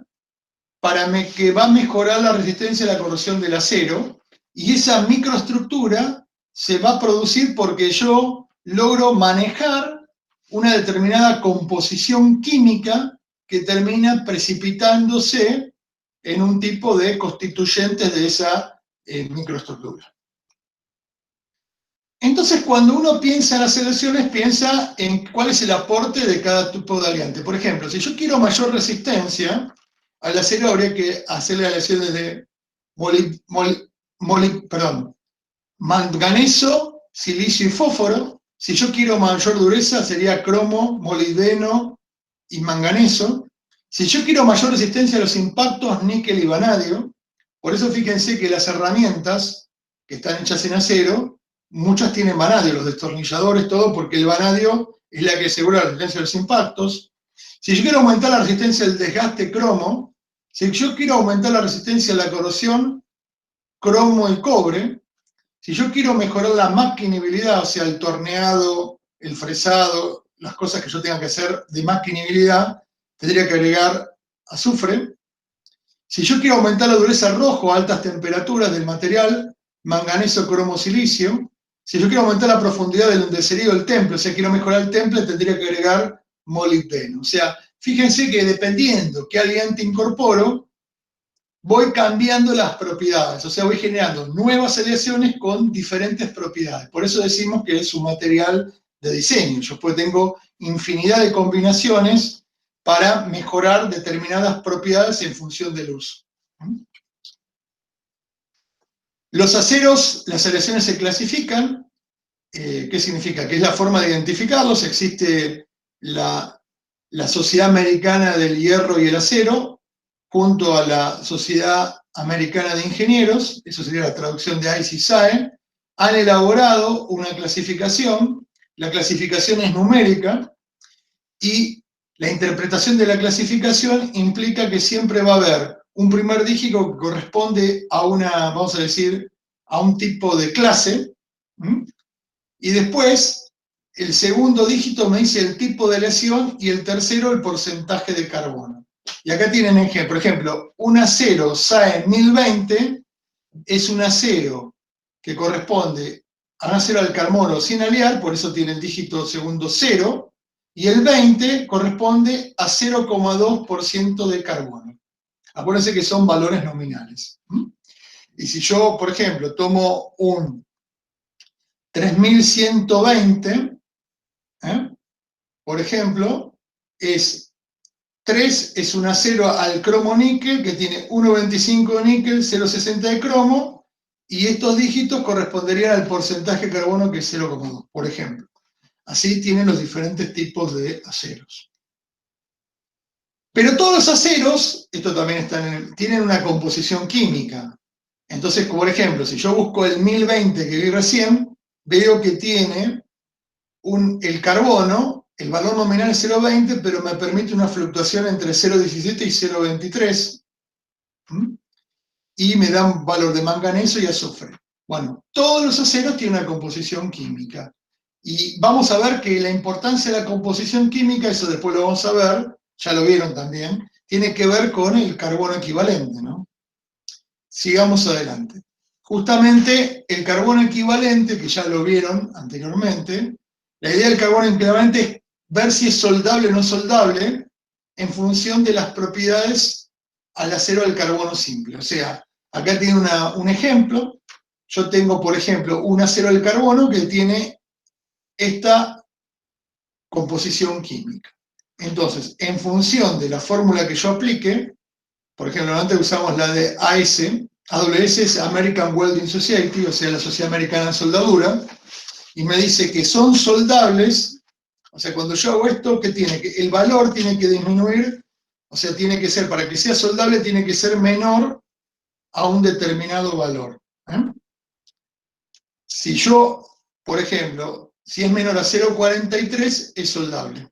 que va a mejorar la resistencia a la corrosión del acero, y esa microestructura se va a producir porque yo logro manejar una determinada composición química que termina precipitándose en un tipo de constituyentes de esa microestructura. Entonces, cuando uno piensa en las aleaciones, piensa en cuál es el aporte de cada tipo de aliante. Por ejemplo, si yo quiero mayor resistencia al acero, habría que hacerle aleaciones de manganeso, silicio y fósforo. Si yo quiero mayor dureza, sería cromo, molibdeno y manganeso. Si yo quiero mayor resistencia a los impactos, níquel y vanadio. Por eso fíjense que las herramientas que están hechas en acero, muchas tienen vanadio, los destornilladores, todo, porque el vanadio es la que asegura la resistencia a los impactos. Si yo quiero aumentar la resistencia al desgaste cromo, si yo quiero aumentar la resistencia a la corrosión cromo y cobre, si yo quiero mejorar la maquinabilidad, o sea, el torneado, el fresado, las cosas que yo tenga que hacer de maquinabilidad, tendría que agregar azufre. Si yo quiero aumentar la dureza rojo a altas temperaturas del material, manganeso, cromo, silicio. Si yo quiero aumentar la profundidad del endurecido del temple, o sea, quiero mejorar el temple, tendría que agregar molibdeno. O sea, fíjense que dependiendo qué aliante incorporo, voy cambiando las propiedades, o sea, voy generando nuevas aleaciones con diferentes propiedades. Por eso decimos que es un material de diseño. Yo pues tengo infinidad de combinaciones para mejorar determinadas propiedades en función del uso. Los aceros, las aleaciones se clasifican. ¿Qué significa? Que es la forma de identificarlos. Existe la Sociedad Americana del Hierro y el Acero, junto a la Sociedad Americana de Ingenieros, eso sería la traducción de ICE y SAE, han elaborado una clasificación. La clasificación es numérica y la interpretación de la clasificación implica que siempre va a haber un primer dígito que corresponde a una, vamos a decir, a un tipo de clase, y después el segundo dígito me dice el tipo de aleación y el tercero el porcentaje de carbono. Y acá tienen ejemplo, por ejemplo, un acero SAE 1020 es un acero que corresponde a un acero al carbono sin aliar, por eso tiene el dígito segundo 0, y el 20 corresponde a 0,2% de carbono. Acuérdense que son valores nominales. Y si yo, por ejemplo, tomo un 3120, por ejemplo, 3 es un acero al cromo níquel que tiene 1,25 de níquel, 0,60 de cromo, y estos dígitos corresponderían al porcentaje de carbono que es 0,2, por ejemplo. Así tienen los diferentes tipos de aceros. Pero todos los aceros, esto también tienen una composición química. Entonces, por ejemplo, si yo busco el 1020 que vi recién, veo que tiene el carbono, el valor nominal es 0,20, pero me permite una fluctuación entre 0,17 y 0,23, y me da un valor de manganeso y azufre. Bueno, todos los aceros tienen una composición química. Y vamos a ver que la importancia de la composición química, eso después lo vamos a ver, ya lo vieron también, tiene que ver con el carbono equivalente, ¿no? Sigamos adelante. Justamente el carbono equivalente, que ya lo vieron anteriormente, la idea del carbono equivalente es ver si es soldable o no soldable en función de las propiedades al acero del carbono simple. O sea, acá tiene un ejemplo. Yo tengo, por ejemplo, un acero del carbono que tiene esta composición química. Entonces, en función de la fórmula que yo aplique, por ejemplo, antes usamos la de AWS es American Welding Society, o sea, la Sociedad Americana de Soldadura, y me dice que son soldables. O sea, cuando yo hago esto, ¿qué tiene? Que el valor tiene que disminuir, o sea, tiene que ser, para que sea soldable, tiene que ser menor a un determinado valor. Si yo, por ejemplo, si es menor a 0,43, es soldable.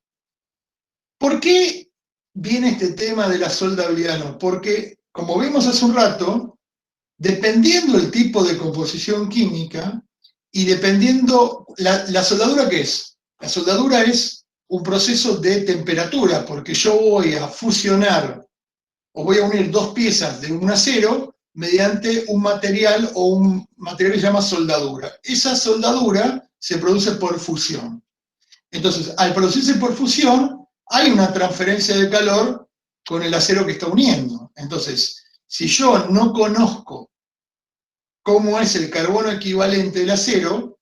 ¿Por qué viene este tema de la soldabilidad? No, porque, como vimos hace un rato, dependiendo del tipo de composición química y dependiendo, ¿la soldadura qué es? La soldadura es un proceso de temperatura, porque yo voy a fusionar o voy a unir dos piezas de un acero mediante un material o un material que se llama soldadura. Esa soldadura se produce por fusión. Entonces, al producirse por fusión, hay una transferencia de calor con el acero que está uniendo. Entonces, si yo no conozco cómo es el carbono equivalente del acero,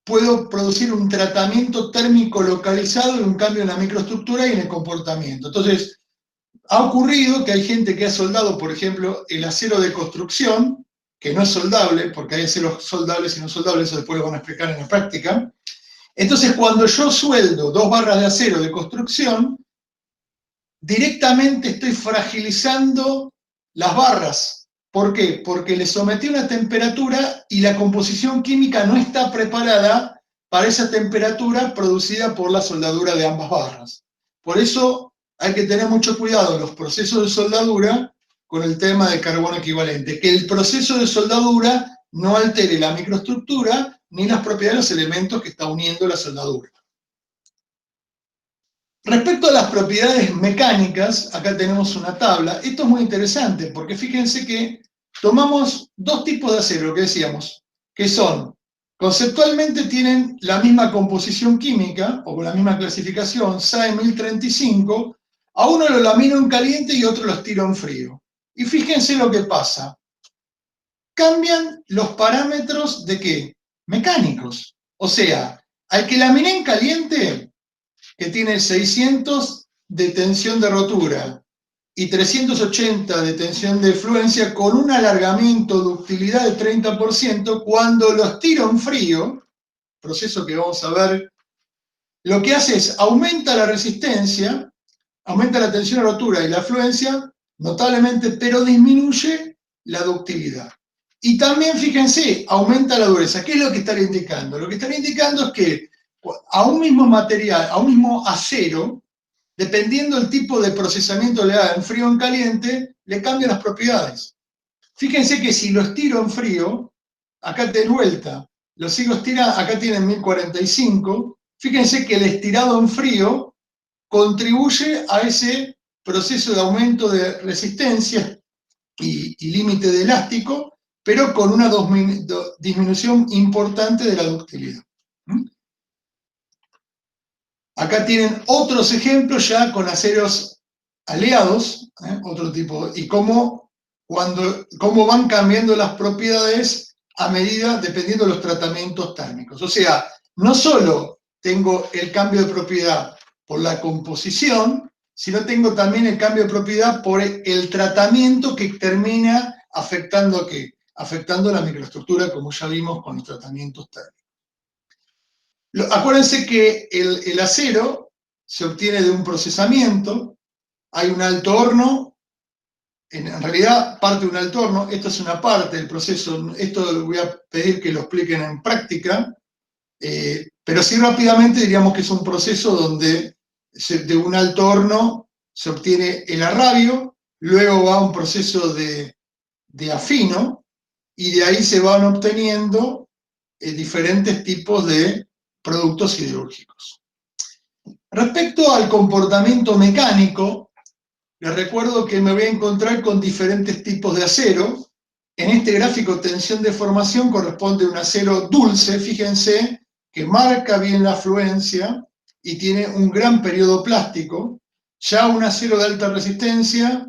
puedo producir un tratamiento térmico localizado y un cambio en la microestructura y en el comportamiento. Entonces, ha ocurrido que hay gente que ha soldado, por ejemplo, el acero de construcción, que no es soldable, porque hay aceros soldables y no soldables, eso después lo van a explicar en la práctica. Entonces, cuando yo sueldo 2 barras de acero de construcción, directamente estoy fragilizando las barras. ¿Por qué? Porque le sometí una temperatura y la composición química no está preparada para esa temperatura producida por la soldadura de ambas barras. Por eso hay que tener mucho cuidado en los procesos de soldadura con el tema de carbono equivalente, que el proceso de soldadura no altere la microestructura ni las propiedades de los elementos que está uniendo la soldadura. Respecto a las propiedades mecánicas, acá tenemos una tabla. Esto es muy interesante porque fíjense que tomamos dos tipos de acero, que decíamos, que son, conceptualmente tienen la misma composición química, o con la misma clasificación, SAE 1035, a uno lo lamino en caliente y otro los tiro en frío. Y fíjense lo que pasa. Cambian los parámetros de ¿qué? Mecánicos. O sea, al que laminé en caliente, que tiene 600 de tensión de rotura y 380 de tensión de fluencia con un alargamiento de ductilidad de 30%, cuando los tiro en frío, proceso que vamos a ver, lo que hace es aumenta la resistencia, aumenta la tensión de rotura y la fluencia notablemente, pero disminuye la ductilidad. Y también, fíjense, aumenta la dureza. ¿Qué es lo que estaría indicando? Lo que estaría indicando es que a un mismo material, a un mismo acero, dependiendo del tipo de procesamiento le da en frío o en caliente, le cambian las propiedades. Fíjense que si lo estiro en frío, acá de vuelta, lo sigo estirando, acá tienen 1045, fíjense que el estirado en frío contribuye a ese proceso de aumento de resistencia y límite de elástico, pero con una disminución importante de la ductilidad. Acá tienen otros ejemplos ya con aceros aleados, otro tipo, y cómo van cambiando las propiedades a medida, dependiendo de los tratamientos térmicos. O sea, no solo tengo el cambio de propiedad por la composición, sino tengo también el cambio de propiedad por el tratamiento que termina afectando ¿qué? Afectando la microestructura, como ya vimos con los tratamientos térmicos. Acuérdense que el acero se obtiene de un procesamiento, hay un alto horno, en realidad parte de un alto horno, esto es una parte del proceso, esto lo voy a pedir que lo expliquen en práctica, pero sí rápidamente diríamos que es un proceso donde de un alto horno se obtiene el arrabio, luego va a un proceso de afino, y de ahí se van obteniendo diferentes tipos de productos siderúrgicos. Respecto al comportamiento mecánico, les recuerdo que me voy a encontrar con diferentes tipos de acero. En este gráfico, tensión de formación corresponde a un acero dulce, fíjense, que marca bien la fluencia y tiene un gran periodo plástico. Ya un acero de alta resistencia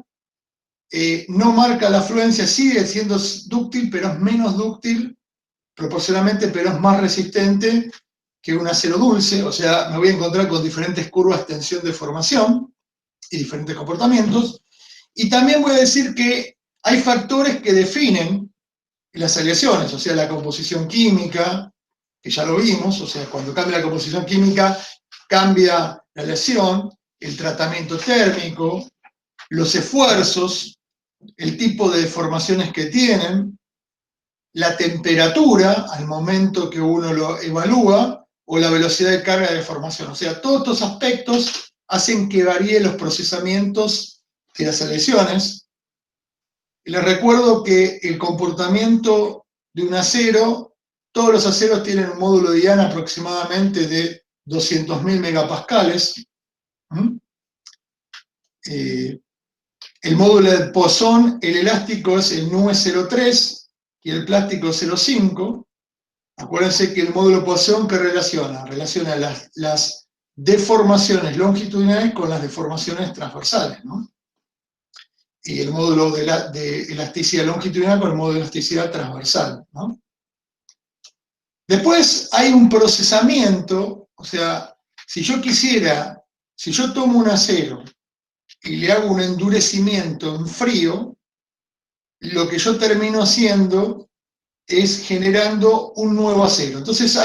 no marca la fluencia, sigue siendo dúctil, pero es menos dúctil proporcionalmente, pero es más resistente que un acero dulce, o sea, me voy a encontrar con diferentes curvas de tensión de formación y diferentes comportamientos. Y también voy a decir que hay factores que definen las aleaciones, o sea, la composición química, que ya lo vimos, o sea, cuando cambia la composición química, cambia la aleación, el tratamiento térmico, los esfuerzos, el tipo de deformaciones que tienen, la temperatura al momento que uno lo evalúa, o la velocidad de carga de deformación. O sea, todos estos aspectos hacen que varíen los procesamientos de las aleaciones. Les recuerdo que el comportamiento de un acero, todos los aceros tienen un módulo de Ian aproximadamente de 200.000 megapascales. El módulo de Poisson, el elástico es el NUE 03 y el plástico 0,5. Acuérdense que el módulo Poisson, ¿qué relaciona? Relaciona las deformaciones longitudinales con las deformaciones transversales, ¿no? Y el módulo de elasticidad longitudinal con el módulo de elasticidad transversal, ¿no? Después hay un procesamiento, o sea, si yo tomo un acero y le hago un endurecimiento en frío, lo que yo termino haciendo es generando un nuevo acero. Entonces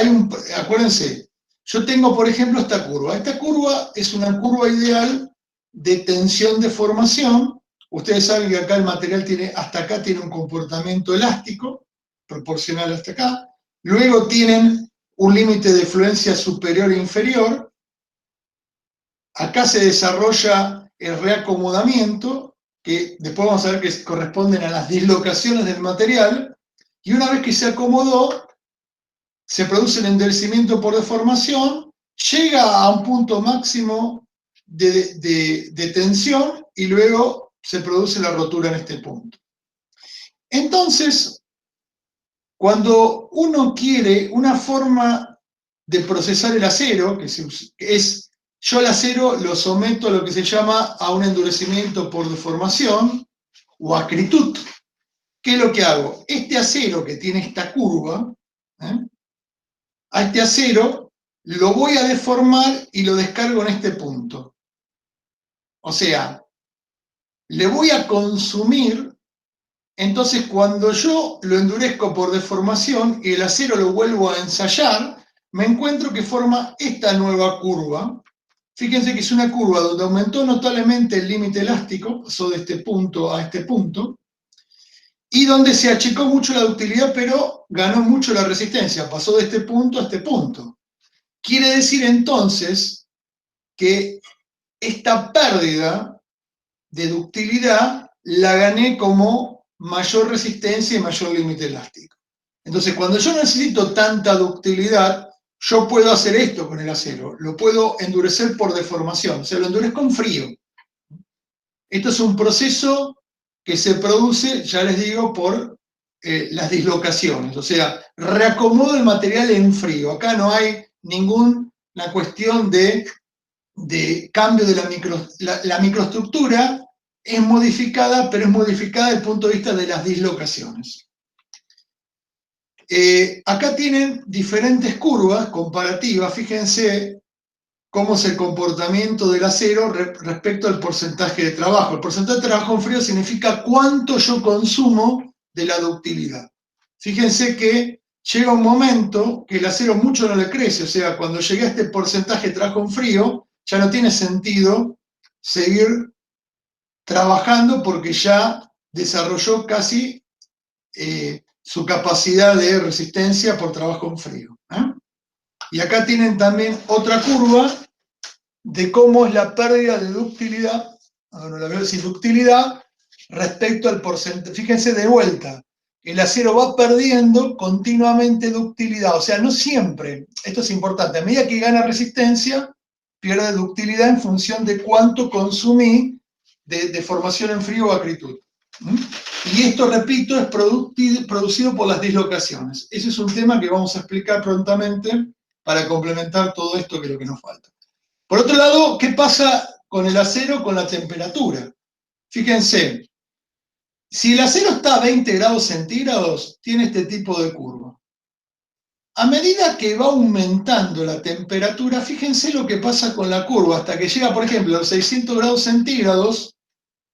acuérdense, yo tengo por ejemplo esta curva. Esta curva es una curva ideal de tensión de formación. Ustedes saben que acá el material hasta acá tiene un comportamiento elástico, proporcional hasta acá. Luego tienen un límite de fluencia superior e inferior. Acá se desarrolla el reacomodamiento, que después vamos a ver que corresponden a las dislocaciones del material, y una vez que se acomodó, se produce el endurecimiento por deformación, llega a un punto máximo de tensión y luego se produce la rotura en este punto. Entonces, cuando uno quiere una forma de procesar el acero, que es, yo el acero lo someto a lo que se llama a un endurecimiento por deformación o acritud. ¿Qué es lo que hago? Este acero que tiene esta curva, a este acero lo voy a deformar y lo descargo en este punto. O sea, le voy a consumir. Entonces, cuando yo lo endurezco por deformación y el acero lo vuelvo a ensayar, me encuentro que forma esta nueva curva. Fíjense que es una curva donde aumentó notablemente el límite elástico, pasó de este punto a este punto, y donde se achicó mucho la ductilidad, pero ganó mucho la resistencia, pasó de este punto a este punto. Quiere decir entonces que esta pérdida de ductilidad la gané como mayor resistencia y mayor límite elástico. Entonces, cuando yo necesito tanta ductilidad, yo puedo hacer esto con el acero, lo puedo endurecer por deformación, o sea, lo endurezco en frío. Esto es un proceso que se produce, ya les digo, por las dislocaciones, o sea, reacomodo el material en frío. Acá no hay ninguna cuestión de cambio de la microestructura, es modificada, pero es modificada desde el punto de vista de las dislocaciones. Acá tienen diferentes curvas comparativas, fíjense cómo es el comportamiento del acero respecto al porcentaje de trabajo. El porcentaje de trabajo en frío significa cuánto yo consumo de la ductilidad. Fíjense que llega un momento que el acero mucho no le crece, o sea, cuando llegué a este porcentaje de trabajo en frío, ya no tiene sentido seguir trabajando porque ya desarrolló casi su capacidad de resistencia por trabajo en frío. Y acá tienen también otra curva de cómo es la pérdida de ductilidad, no la veo sin ductilidad, respecto al porcentaje. Fíjense de vuelta, el acero va perdiendo continuamente ductilidad, o sea, no siempre, esto es importante, a medida que gana resistencia, pierde ductilidad en función de cuánto consumí de formación en frío o acritud. Y esto, repito, es producido por las dislocaciones. Ese es un tema que vamos a explicar prontamente para complementar todo esto que es lo que nos falta. Por otro lado, ¿qué pasa con el acero con la temperatura? Fíjense, si el acero está a 20 grados centígrados, tiene este tipo de curva. A medida que va aumentando la temperatura, fíjense lo que pasa con la curva, hasta que llega, por ejemplo, a los 600 grados centígrados,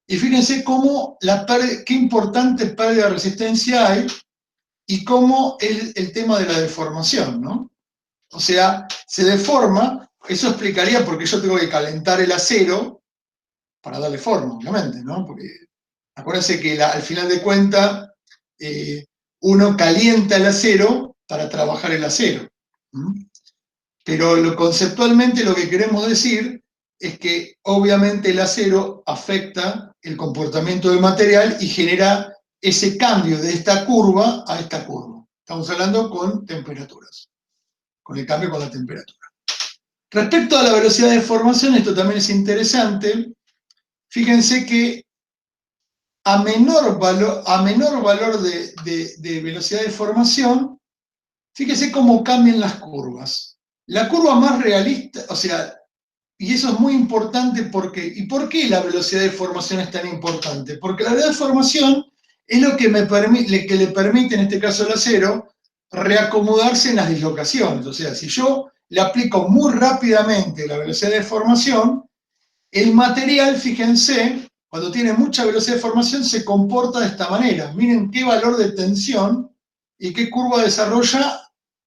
y fíjense cómo qué importante pérdida de resistencia hay, y cómo es el tema de la deformación, ¿no? O sea, se deforma. Eso explicaría por qué yo tengo que calentar el acero para darle forma, obviamente, ¿no? Porque acuérdense que al final de cuentas uno calienta el acero para trabajar el acero. Pero conceptualmente lo que queremos decir es que obviamente el acero afecta el comportamiento del material y genera ese cambio de esta curva a esta curva. Estamos hablando con temperaturas, con el cambio con la temperatura. Respecto a la velocidad de formación, esto también es interesante. Fíjense que a menor valor de velocidad de formación, fíjense cómo cambian las curvas. La curva más realista, o sea, y eso es muy importante porque, ¿y por qué la velocidad de formación es tan importante? Porque la velocidad de formación es lo que le permite, en este caso al acero, reacomodarse en las dislocaciones. O sea, si yo le aplico muy rápidamente la velocidad de formación, el material, fíjense, cuando tiene mucha velocidad de formación se comporta de esta manera. Miren qué valor de tensión y qué curva desarrolla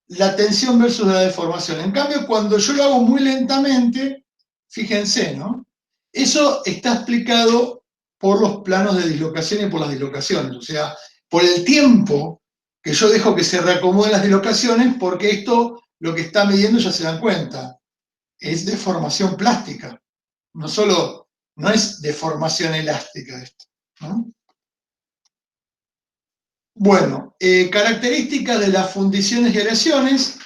la tensión versus la deformación. En cambio, cuando yo lo hago muy lentamente, fíjense, ¿no? Eso está explicado por los planos de dislocación y por las dislocaciones. O sea, por el tiempo que yo dejo que se reacomoden las dislocaciones, porque esto, lo que está midiendo, ya se dan cuenta, es deformación plástica. No solo no es deformación elástica esto, ¿no? Bueno, características de las fundiciones y aleaciones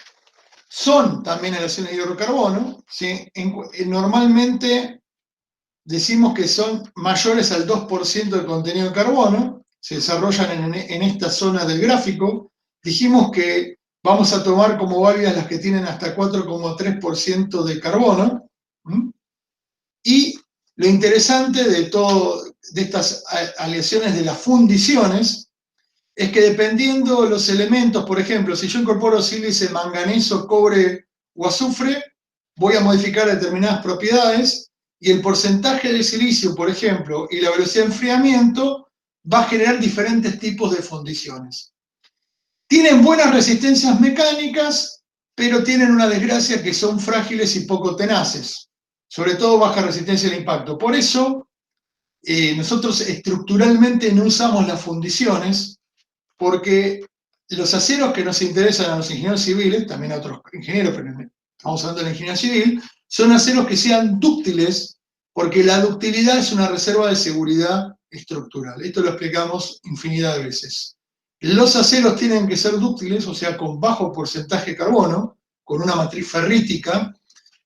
son también aleaciones de hidrocarbono, ¿sí? Normalmente decimos que son mayores al 2% del contenido de carbono, se desarrollan en esta zona del gráfico. Dijimos que vamos a tomar como válidas las que tienen hasta 4,3% de carbono. Y lo interesante de estas aleaciones de las fundiciones es que dependiendo de los elementos, por ejemplo, si yo incorporo sílice, manganeso, cobre o azufre, voy a modificar determinadas propiedades y el porcentaje de silicio, por ejemplo, y la velocidad de enfriamiento va a generar diferentes tipos de fundiciones. Tienen buenas resistencias mecánicas, pero tienen una desgracia que son frágiles y poco tenaces, sobre todo baja resistencia al impacto. Por eso, nosotros estructuralmente no usamos las fundiciones, porque los aceros que nos interesan a los ingenieros civiles, también a otros ingenieros, pero estamos hablando de la ingeniería civil, son aceros que sean dúctiles, porque la ductilidad es una reserva de seguridad estructural. Esto lo explicamos infinidad de veces. Los aceros tienen que ser dúctiles, o sea, con bajo porcentaje de carbono, con una matriz ferrítica,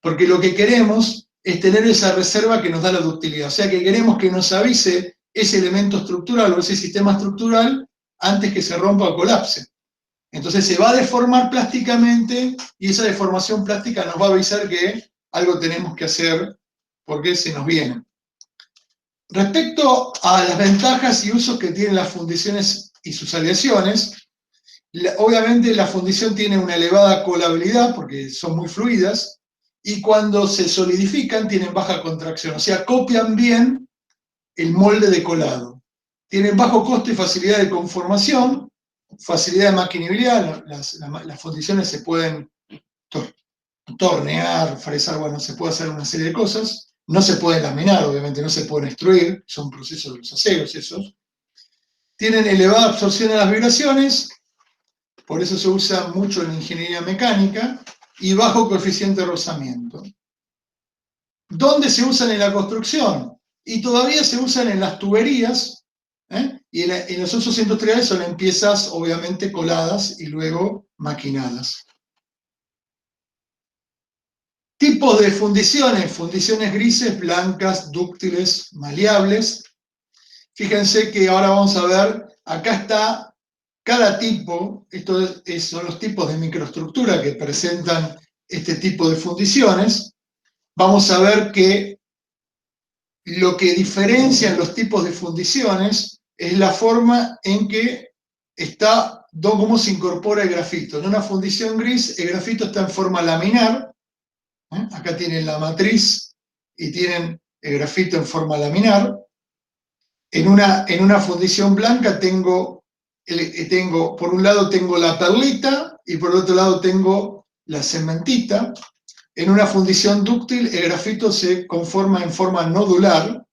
porque lo que queremos es tener esa reserva que nos da la ductilidad. O sea, que queremos que nos avise ese elemento estructural o ese sistema estructural antes que se rompa o colapse. Entonces se va a deformar plásticamente y esa deformación plástica nos va a avisar que algo tenemos que hacer porque se nos viene. Respecto a las ventajas y usos que tienen las fundiciones y sus aleaciones, obviamente la fundición tiene una elevada colabilidad porque son muy fluidas y cuando se solidifican tienen baja contracción, o sea, copian bien el molde de colado. Tienen bajo costo y facilidad de conformación, facilidad de maquinabilidad, las fundiciones se pueden tornear, fresar, bueno, se puede hacer una serie de cosas, no se pueden laminar, obviamente, no se pueden extruir, son procesos de los aceros esos. Tienen elevada absorción de las vibraciones, por eso se usa mucho en la ingeniería mecánica, y bajo coeficiente de rozamiento. ¿Dónde se usan en la construcción? Y todavía se usan en las tuberías, y en los usos industriales son en piezas obviamente coladas y luego maquinadas. Tipos de fundiciones: fundiciones grises, blancas, dúctiles, maleables. Fíjense que ahora vamos a ver, acá está cada tipo, estos son los tipos de microestructura que presentan este tipo de fundiciones. Vamos a ver que lo que diferencian los tipos de fundiciones es la forma en que está, cómo se incorpora el grafito. En una fundición gris, el grafito está en forma laminar. Acá tienen la matriz y tienen el grafito en forma laminar. En una fundición blanca tengo, por un lado tengo la perlita y por el otro lado tengo la cementita. En una fundición dúctil el grafito se conforma en forma nodular.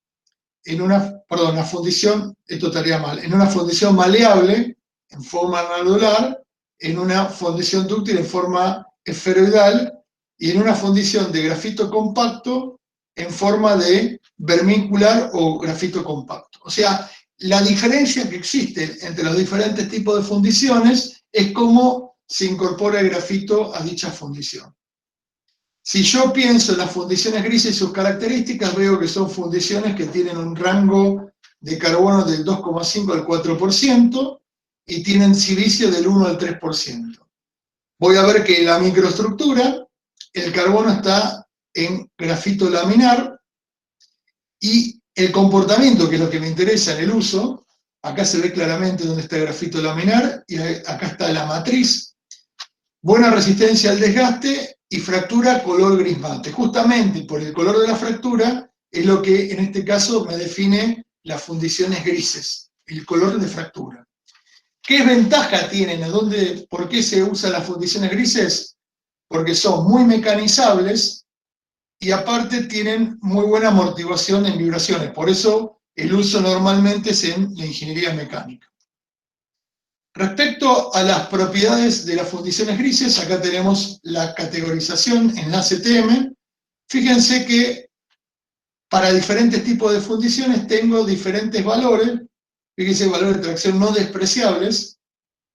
En una fundición, esto estaría mal, en una fundición maleable en forma nodular, en una fundición dúctil en forma esferoidal y en una fundición de grafito compacto en forma de vermicular o grafito compacto. O sea, la diferencia que existe entre los diferentes tipos de fundiciones es cómo se incorpora el grafito a dicha fundición. Si yo pienso en las fundiciones grises y sus características, veo que son fundiciones que tienen un rango de carbono del 2,5 al 4% y tienen silicio del 1 al 3%. Voy a ver que en la microestructura el carbono está en grafito laminar y el comportamiento, que es lo que me interesa en el uso, acá se ve claramente dónde está el grafito laminar y acá está la matriz. Buena resistencia al desgaste y fractura color gris mate. Justamente por el color de la fractura es lo que en este caso me define las fundiciones grises, el color de fractura. ¿Qué ventaja tienen? ¿Por qué se usan las fundiciones grises? Porque son muy mecanizables y aparte tienen muy buena amortiguación en vibraciones. Por eso el uso normalmente es en la ingeniería mecánica. Respecto a las propiedades de las fundiciones grises, acá tenemos la categorización en la ACTM. Fíjense que para diferentes tipos de fundiciones tengo diferentes valores, fíjense, valores de tracción no despreciables,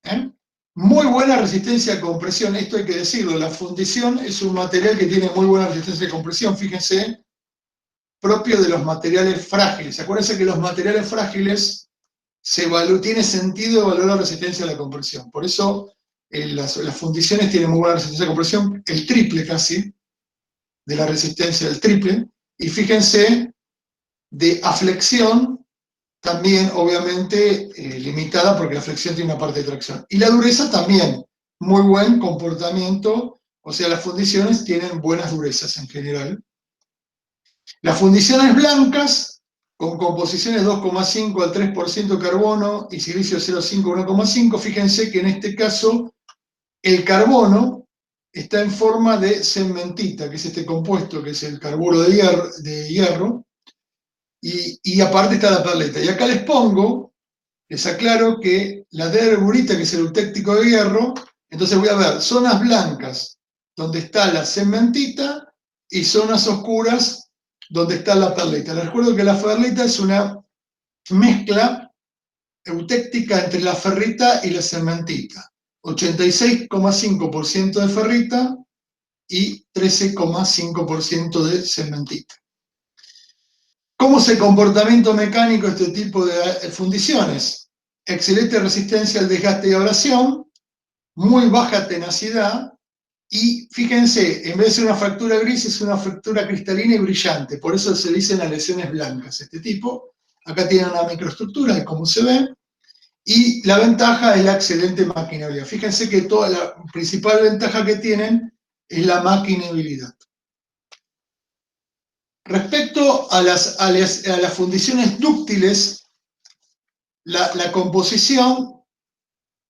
¿eh? Muy buena resistencia a compresión, esto hay que decirlo, la fundición es un material que tiene muy buena resistencia a compresión, fíjense, propio de los materiales frágiles. Acuérdense que los materiales frágiles tiene sentido evaluar la resistencia a la compresión. Por eso las fundiciones tienen muy buena resistencia a compresión, el triple casi, de la resistencia del triple. Y fíjense, de aflexión, también obviamente limitada porque la flexión tiene una parte de tracción. Y la dureza también, muy buen comportamiento, o sea, las fundiciones tienen buenas durezas en general. Las fundiciones blancas, con composiciones 2,5 al 3% carbono y silicio 0,5 a 1,5, fíjense que en este caso el carbono está en forma de cementita, que es este compuesto, que es el carburo de hierro, y aparte está la perleta. Y acá les aclaro que la D-erburita, que es el eutéctico de hierro, entonces voy a ver zonas blancas donde está la cementita y zonas oscuras donde está la perlita. Les recuerdo que la perlita es una mezcla eutéctica entre la ferrita y la cementita. 86,5% de ferrita y 13,5% de cementita. ¿Cómo es el comportamiento mecánico de este tipo de fundiciones? Excelente resistencia al desgaste y abrasión, muy baja tenacidad, y fíjense, en vez de ser una fractura gris, es una fractura cristalina y brillante, por eso se dicen las lesiones blancas. Este tipo, acá tienen una microestructura de cómo se ve, y la ventaja es la excelente maquinabilidad. Fíjense que toda la principal ventaja que tienen es la maquinabilidad. Respecto a las fundiciones dúctiles, la composición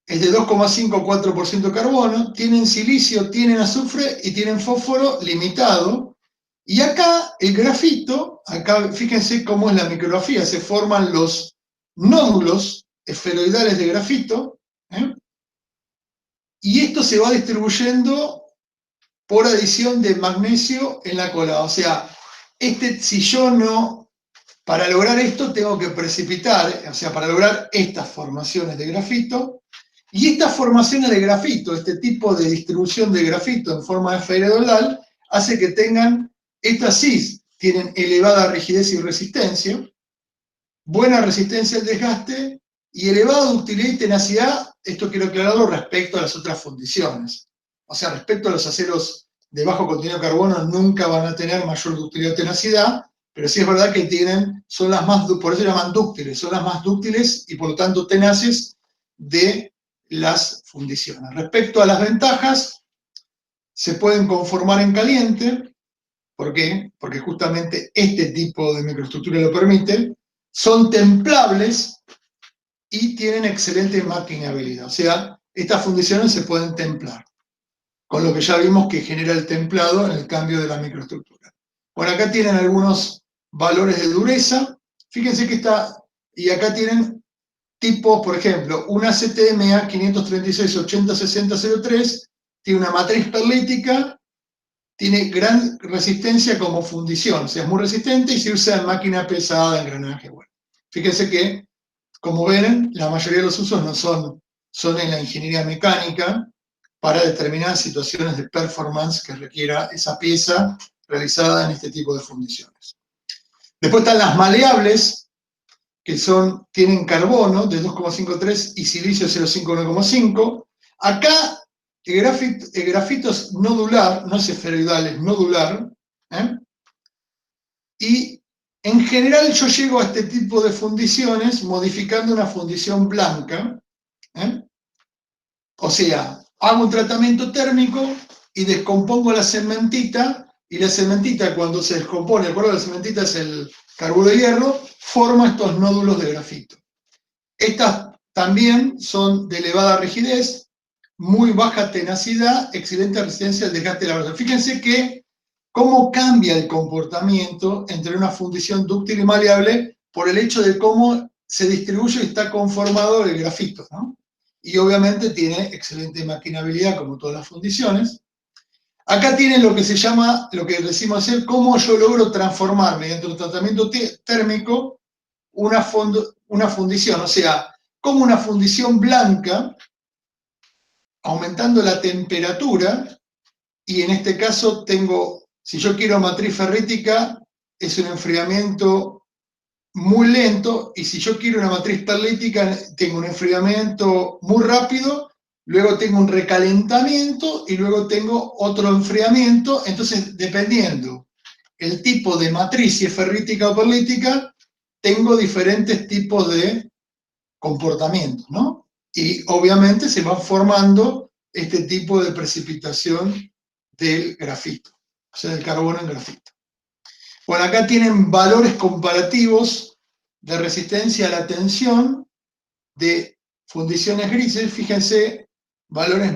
es de 2,5 a 4% carbono, tienen silicio, tienen azufre y tienen fósforo limitado. Y acá el grafito, acá fíjense cómo es la micrografía, se forman los nódulos esferoidales de grafito, ¿eh? Y esto se va distribuyendo por adición de magnesio en la cola. O sea, si yo no, para lograr esto tengo que precipitar, o sea, para lograr estas formaciones de grafito, y estas formaciones de grafito, este tipo de distribución de grafito en forma esferoidal, hace que tengan, estas sí, tienen elevada rigidez y resistencia, buena resistencia al desgaste y elevada ductilidad y tenacidad, esto quiero aclararlo respecto a las otras fundiciones. O sea, respecto a los aceros de bajo contenido de carbono nunca van a tener mayor ductilidad o tenacidad, pero sí es verdad que son las más, por eso se llaman dúctiles, son las más dúctiles y por lo tanto tenaces de las fundiciones. Respecto a las ventajas, se pueden conformar en caliente. ¿Por qué? Porque justamente este tipo de microestructura lo permite. Son templables y tienen excelente maquinabilidad. O sea, estas fundiciones se pueden templar, con lo que ya vimos que genera el templado en el cambio de la microestructura. Bueno, acá tienen algunos valores de dureza. Fíjense que y acá tienen tipos, por ejemplo, una CTMA 536-80-60-03, tiene una matriz perlítica, tiene gran resistencia como fundición, o sea, es muy resistente y se usa en máquina pesada de engranaje. Bueno, fíjense que, como ven, la mayoría de los usos no son en la ingeniería mecánica para determinadas situaciones de performance que requiera esa pieza realizada en este tipo de fundiciones. Después están las maleables, que tienen carbono de 2,53 y silicio 0,5-1,5. Acá el grafito es nodular, no es esferoidal, es nodular. ¿Eh? Y en general yo llego a este tipo de fundiciones modificando una fundición blanca. ¿Eh? O sea, hago un tratamiento térmico y descompongo la cementita, y la cementita cuando se descompone, ¿de acuerdo? La cementita es el carburo de hierro, forma estos nódulos de grafito. Estas también son de elevada rigidez, muy baja tenacidad, excelente resistencia al desgaste de la grasa. Fíjense que cómo cambia el comportamiento entre una fundición dúctil y maleable por el hecho de cómo se distribuye y está conformado el grafito, ¿no? Y obviamente tiene excelente maquinabilidad como todas las fundiciones. Acá tienen lo que se llama, lo que decimos hacer, cómo yo logro transformar mediante un tratamiento térmico una fundición, o sea, como una fundición blanca, aumentando la temperatura, y en este caso tengo, si yo quiero matriz ferrítica, es un enfriamiento muy lento, y si yo quiero una matriz perlítica, tengo un enfriamiento muy rápido, luego tengo un recalentamiento y luego tengo otro enfriamiento. Entonces, dependiendo el tipo de matriz, si es ferrítica o perlítica, tengo diferentes tipos de comportamientos, ¿no? Y obviamente se va formando este tipo de precipitación del grafito, o sea, del carbono en grafito. Bueno, acá tienen valores comparativos de resistencia a la tensión de fundiciones grises. Fíjense, valores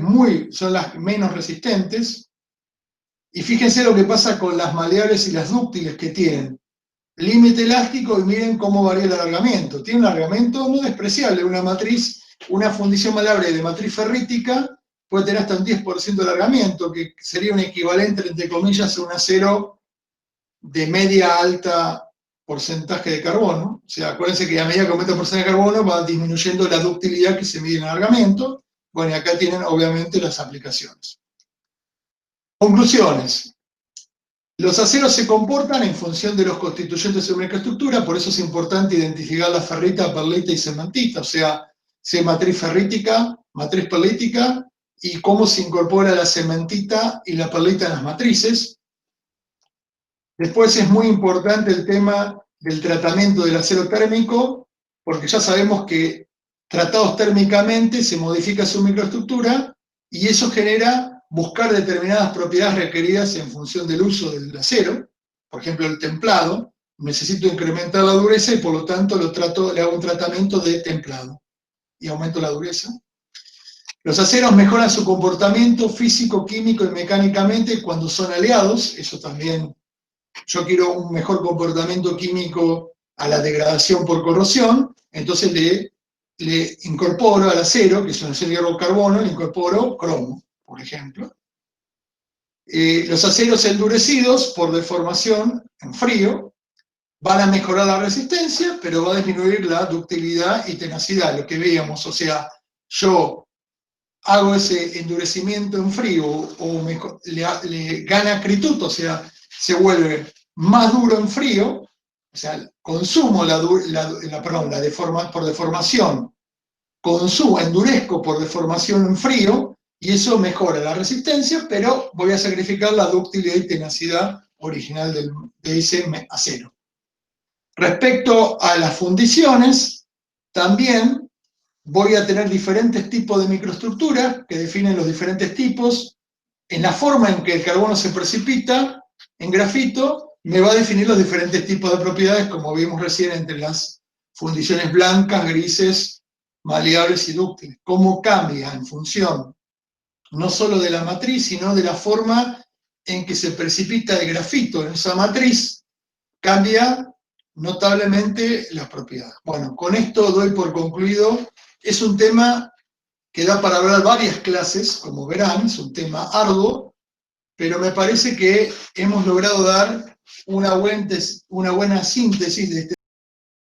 son las menos resistentes. Y fíjense lo que pasa con las maleables y las dúctiles, que tienen límite elástico, y miren cómo varía el alargamiento. Tiene un alargamiento muy despreciable. Una fundición maleable de matriz ferrítica puede tener hasta un 10% de alargamiento, que sería un equivalente, entre comillas, a un acero de media alta porcentaje de carbono. O sea, acuérdense que a medida que aumenta el porcentaje de carbono va disminuyendo la ductilidad que se mide en alargamiento. Bueno, y acá tienen obviamente las aplicaciones. Conclusiones. Los aceros se comportan en función de los constituyentes de su microestructura, por eso es importante identificar la ferrita, perlita y cementita, o sea, si es matriz ferrítica, matriz perlítica, y cómo se incorpora la cementita y la perlita en las matrices. Después es muy importante el tema del tratamiento del acero térmico, porque ya sabemos que tratados térmicamente se modifica su microestructura, y eso genera buscar determinadas propiedades requeridas en función del uso del acero. Por ejemplo, el templado, necesito incrementar la dureza y por lo tanto le hago un tratamiento de templado y aumento la dureza. Los aceros mejoran su comportamiento físico, químico y mecánicamente cuando son aleados. Eso también, yo quiero un mejor comportamiento químico a la degradación por corrosión, entonces le incorporo al acero, que es un acero hierro-carbono, le incorporo cromo, por ejemplo. Los aceros endurecidos por deformación en frío van a mejorar la resistencia, pero va a disminuir la ductilidad y tenacidad, lo que veíamos. O sea, yo hago ese endurecimiento en frío, o le gana acritud, o sea, se vuelve más duro en frío, o sea, consumo por deformación, endurezco por deformación en frío, y eso mejora la resistencia, pero voy a sacrificar la ductilidad y tenacidad original de ese acero. Respecto a las fundiciones, también voy a tener diferentes tipos de microestructuras que definen los diferentes tipos. En la forma en que el carbono se precipita en grafito, me va a definir los diferentes tipos de propiedades, como vimos recién, entre las fundiciones blancas, grises, maleables y dúctiles. Cómo cambia en función no solo de la matriz, sino de la forma en que se precipita el grafito en esa matriz, cambia notablemente las propiedades. Bueno, con esto doy por concluido. Es un tema que da para hablar varias clases, como verán, es un tema arduo, pero me parece que hemos logrado dar una buena síntesis de este